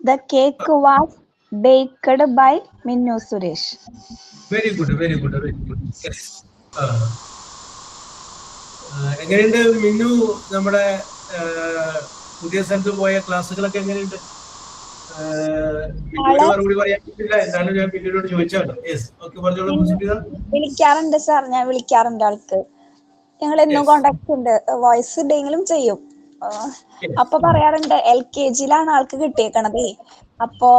The cake was baked by Minnu Suresh. Very good. എങ്ങനെയുണ്ട് മിന്നു? നമ്മുടെ പുതിയ സ്ഥലത്ത് പോയ ക്ലാസ്സുകളൊക്കെ എങ്ങനെയുണ്ട്? വിളിക്കാറുണ്ട് സാർ, ഞാൻ വിളിക്കാറുണ്ട് ആൾക്ക്. ഞങ്ങൾ എന്നും കോണ്ടാക്ട് ഉണ്ട്, വോയിസ് ഉണ്ടെങ്കിലും ചെയ്യും. അപ്പൊ പറയാറുണ്ട് LKG-യിലാണ് ആൾക്ക് കിട്ടിയേക്കണതേ. അപ്പൊ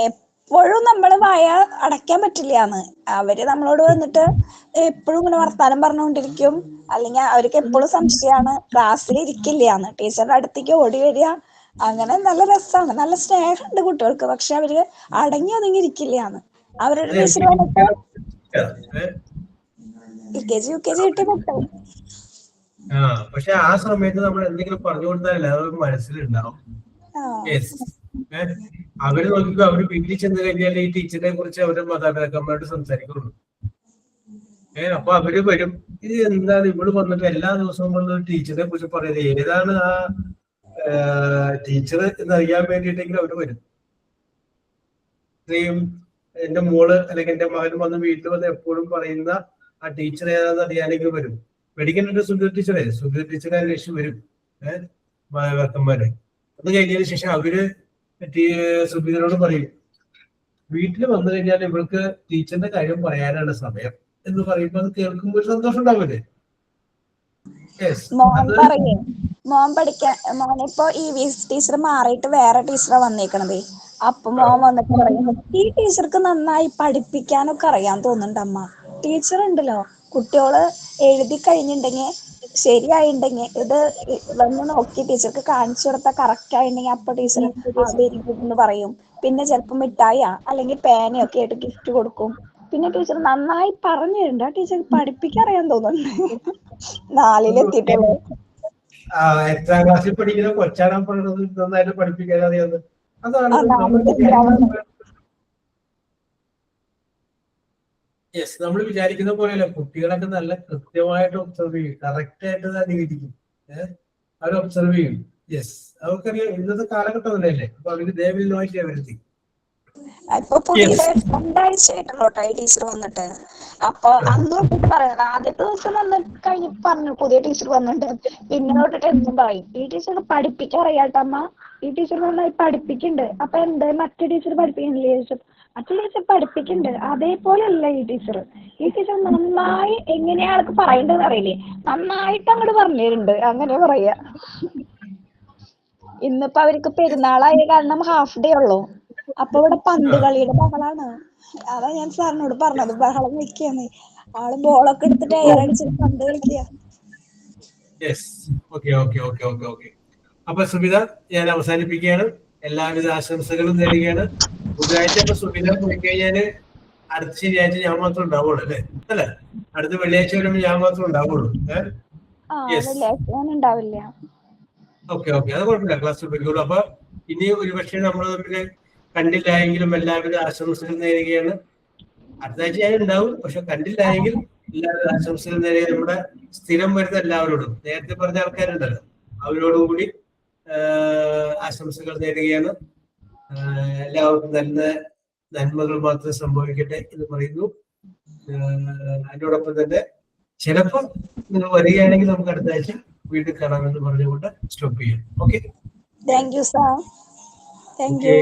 എപ്പോഴും നമ്മള് വായ അടയ്ക്കാൻ പറ്റില്ലാന്ന്. അവര് നമ്മളോട് വന്നിട്ട് എപ്പോഴും ഇങ്ങനെ വർത്താനം പറഞ്ഞുകൊണ്ടിരിക്കും. അല്ലെങ്കിൽ അവർക്ക് എപ്പോഴും സംശയമാണ്, ക്ലാസ്സിൽ ഇരിക്കില്ലാന്ന്. ടീച്ചറുടെ അടുത്തേക്ക് ഓടി വരിക. അങ്ങനെ നല്ല രസമാണ്, നല്ല സ്നേഹമുണ്ട് കുട്ടികൾക്ക്. പക്ഷെ അവര് അടങ്ങി ഒതുങ്ങി ഇരിക്കില്ലാന്ന്. അവരുടെ ടീച്ചർ വന്നിട്ട് LKG UKG കിട്ടി പെട്ടു. പക്ഷെ ആ സമയത്ത് നമ്മൾ എന്തെങ്കിലും പറഞ്ഞു കൊടുത്താലേ അത് മനസ്സിലുണ്ടാവും. അവര് നോക്കിക്കോ, അവര് വീട്ടിൽ ചെന്ന് കഴിഞ്ഞാൽ ഈ ടീച്ചറിനെ കുറിച്ച് അവരുടെ മാതാപിതാക്കന്മാരോട് സംസാരിക്കുള്ളൂ. അപ്പൊ അവര് വരും, ഇത് എന്താണ് ഇവിടെ വന്നിട്ട് എല്ലാ ദിവസവും വന്ന് ടീച്ചറിനെ കുറിച്ച് പറയുന്നത്, ഏതാണ് ആ ടീച്ചർ എന്നറിയാൻ വേണ്ടിയിട്ടെങ്കിലും അവര് വരും. ഇത്രയും എന്റെ മോള് അല്ലെങ്കിൽ എന്റെ മകൻ വന്ന് വീട്ടിൽ വന്ന് എപ്പോഴും പറയുന്ന ആ ടീച്ചർ ഏതാണെന്ന് അറിയാനെങ്കിലും വരും. മെഡിക്കൽ സുധീർ ടീച്ചറെ അന്വേഷിച്ച് വരും മാതാപിതാക്കന്മാരെ. അത് കഴിഞ്ഞതിന് ശേഷം അവര് സുധീറിനോട് പറയും, വീട്ടിൽ വന്നു കഴിഞ്ഞാൽ ഇവൾക്ക് ടീച്ചറിന്റെ കാര്യം പറയാനാണ് സമയം എന്ന് പറയുമ്പോൾ അത് കേൾക്കുമ്പോൾ ഒരു സന്തോഷം ഉണ്ടാവില്ലേ? മോനിപ്പോ EVS ടീച്ചർ മാറിയിട്ട് വേറെ ടീച്ചറെ വന്നേക്കണതേ. അപ്പൊ മോൻ വന്നിട്ട് പറയും, ഈ ടീച്ചർക്ക് നന്നായി പഠിപ്പിക്കാനൊക്കെ അറിയാൻ തോന്നുന്നുണ്ട് അമ്മ. ടീച്ചർ ഉണ്ടല്ലോ, കുട്ടികള് എഴുതി കഴിഞ്ഞിട്ടുണ്ടെങ്കിൽ ശരിയായിട്ടുണ്ടെങ്കിൽ ഇത് വന്ന് നോക്കി ടീച്ചർക്ക് കാണിച്ചു കൊടുത്താൽ കറക്റ്റ് ആയിട്ടുണ്ടെങ്കിൽ അപ്പൊ ടീച്ചർ വെരി ഗുഡ് എന്ന് പറയും. പിന്നെ ചിലപ്പോ മിഠായിയാ അല്ലെങ്കിൽ പേനയൊക്കെ ആയിട്ട് ഗിഫ്റ്റ് കൊടുക്കും. പിന്നെ ടീച്ചർ നന്നായി പറഞ്ഞു തരുന്നുണ്ട്. ആ ടീച്ചർക്ക് പഠിപ്പിക്കാൻ അറിയാൻ തോന്നുന്നുണ്ട്. 4-ലെത്തിയിട്ടുള്ളൂ. എത്രാം ക്ലാസ്സിൽ പഠിക്കുന്ന കൊച്ചാണ് പറയുന്നത് നന്നായിട്ട് പഠിപ്പിക്കാൻ അറിയാവുന്നത്. അതാണ് നമ്മൾ വിചാരിക്കുന്ന പോലെയല്ല. കുട്ടികളൊക്കെ നല്ല കൃത്യമായിട്ട് ഒബ്സർവ് ചെയ്യും, കറക്റ്റ് ആയിട്ട് തന്നെ ഇരിക്കും. അവർ ഒബ്സർവ് ചെയ്യും. അവർക്കറിയാം ഇന്നത്തെ കാലഘട്ടം അല്ലേ. അപ്പൊ അവർക്ക് ദേവിൽ നോക്കി വരുത്തി. ഇപ്പൊ പുതിയ 2 ആഴ്ചയായിട്ടുള്ളൂ കേട്ടോ ഈ ടീച്ചർ വന്നിട്ട്. അപ്പൊ അന്ന് തൊട്ടിട്ട് പറയുന്നത്, ആദ്യത്തെ ദിവസം വന്ന് കഴിഞ്ഞ് പറഞ്ഞു പുതിയ ടീച്ചർ വന്നിട്ടുണ്ട്. പിന്നെ തൊട്ടിട്ട് എന്നും പറയും ഈ ടീച്ചർ പഠിപ്പിക്കാൻ അറിയാട്ടമ്മ, ഈ ടീച്ചർ നന്നായി പഠിപ്പിക്കുന്നുണ്ട്. അപ്പൊ എന്താ മറ്റേ ടീച്ചർ പഠിപ്പിക്കുന്നില്ലേ ചോദിച്ചു. മറ്റേ ടീച്ചർ പഠിപ്പിക്കുന്നുണ്ട്, അതേപോലെ അല്ല ഈ ടീച്ചർ. ഈ ടീച്ചർ നന്നായി എങ്ങനെയാ ആൾക്ക് പറയേണ്ടതെന്ന് അറിയില്ലേ, നന്നായിട്ട് അങ്ങോട്ട് പറഞ്ഞു തരുന്നുണ്ട്. അങ്ങനെ പറയാ. ഇന്നിപ്പോ അവർക്ക് പെരുന്നാളായ കാരണം ഹാഫ് ഡേ ഉള്ളൂ. അപ്പൊ ഇവിടെ പന്ത് കളിയുടെ ബഹളാണ്. അതാ ഞാൻ സാറിനോട് പറഞ്ഞത്, ബഹളം വെക്കാന്ന്. ആള് ബോളൊക്കെ എടുത്തിട്ട് എയറടിച്ചിട്ട് പന്ത് കളിക്കുക. അപ്പൊ സുബിത, ഞാൻ അവസാനിപ്പിക്കുകയാണ്. എല്ലാവിധ ആശംസകളും നേരുകയാണ്. ബുധനാഴ്ച ഇപ്പൊ സുബിത പോയി കഴിഞ്ഞാല് അടുത്ത ശനിയാഴ്ച ഞാൻ മാത്രം ഉണ്ടാവുള്ളൂ അല്ലേ? അല്ലെ, അടുത്ത വെള്ളിയാഴ്ച വരുമ്പോ ഞാൻ മാത്രം ഉണ്ടാവുള്ളൂ. ഉണ്ടാവില്ല. ഓക്കെ, അത് കുഴപ്പമില്ല, ക്ലാസ്സിൽ പോയിക്കോളൂ. അപ്പൊ ഇനി ഒരുപക്ഷെ നമ്മൾ തമ്മില് കണ്ടില്ലായെങ്കിലും എല്ലാവിധ ആശംസകൾ നേരുകയാണ്. അടുത്ത ആഴ്ച ഞാൻ ഉണ്ടാവും, പക്ഷെ കണ്ടില്ലായെങ്കിൽ എല്ലാവിധ ആശംസകൾ നേരുക. നമ്മുടെ സ്ഥിരം വരുന്ന എല്ലാവരോടും, നേരത്തെ പറഞ്ഞ ആൾക്കാരുണ്ടല്ലോ, അവരോടും കൂടി ആശംസകൾ നേരുകയാണ്. എല്ലാവർക്കും നല്ല നന്മകൾ മാത്രം സംഭവിക്കട്ടെ എന്ന് പറയുന്നു. അതിനോടൊപ്പം തന്നെ ചിലപ്പോൾ നിങ്ങൾ വരികയാണെങ്കിൽ നമുക്ക് അടുത്ത ആഴ്ച വീണ്ടും കാണാമെന്ന് പറഞ്ഞുകൊണ്ട് സ്റ്റോപ്പ് ചെയ്യാം. Okay, thank you sir. Thank you.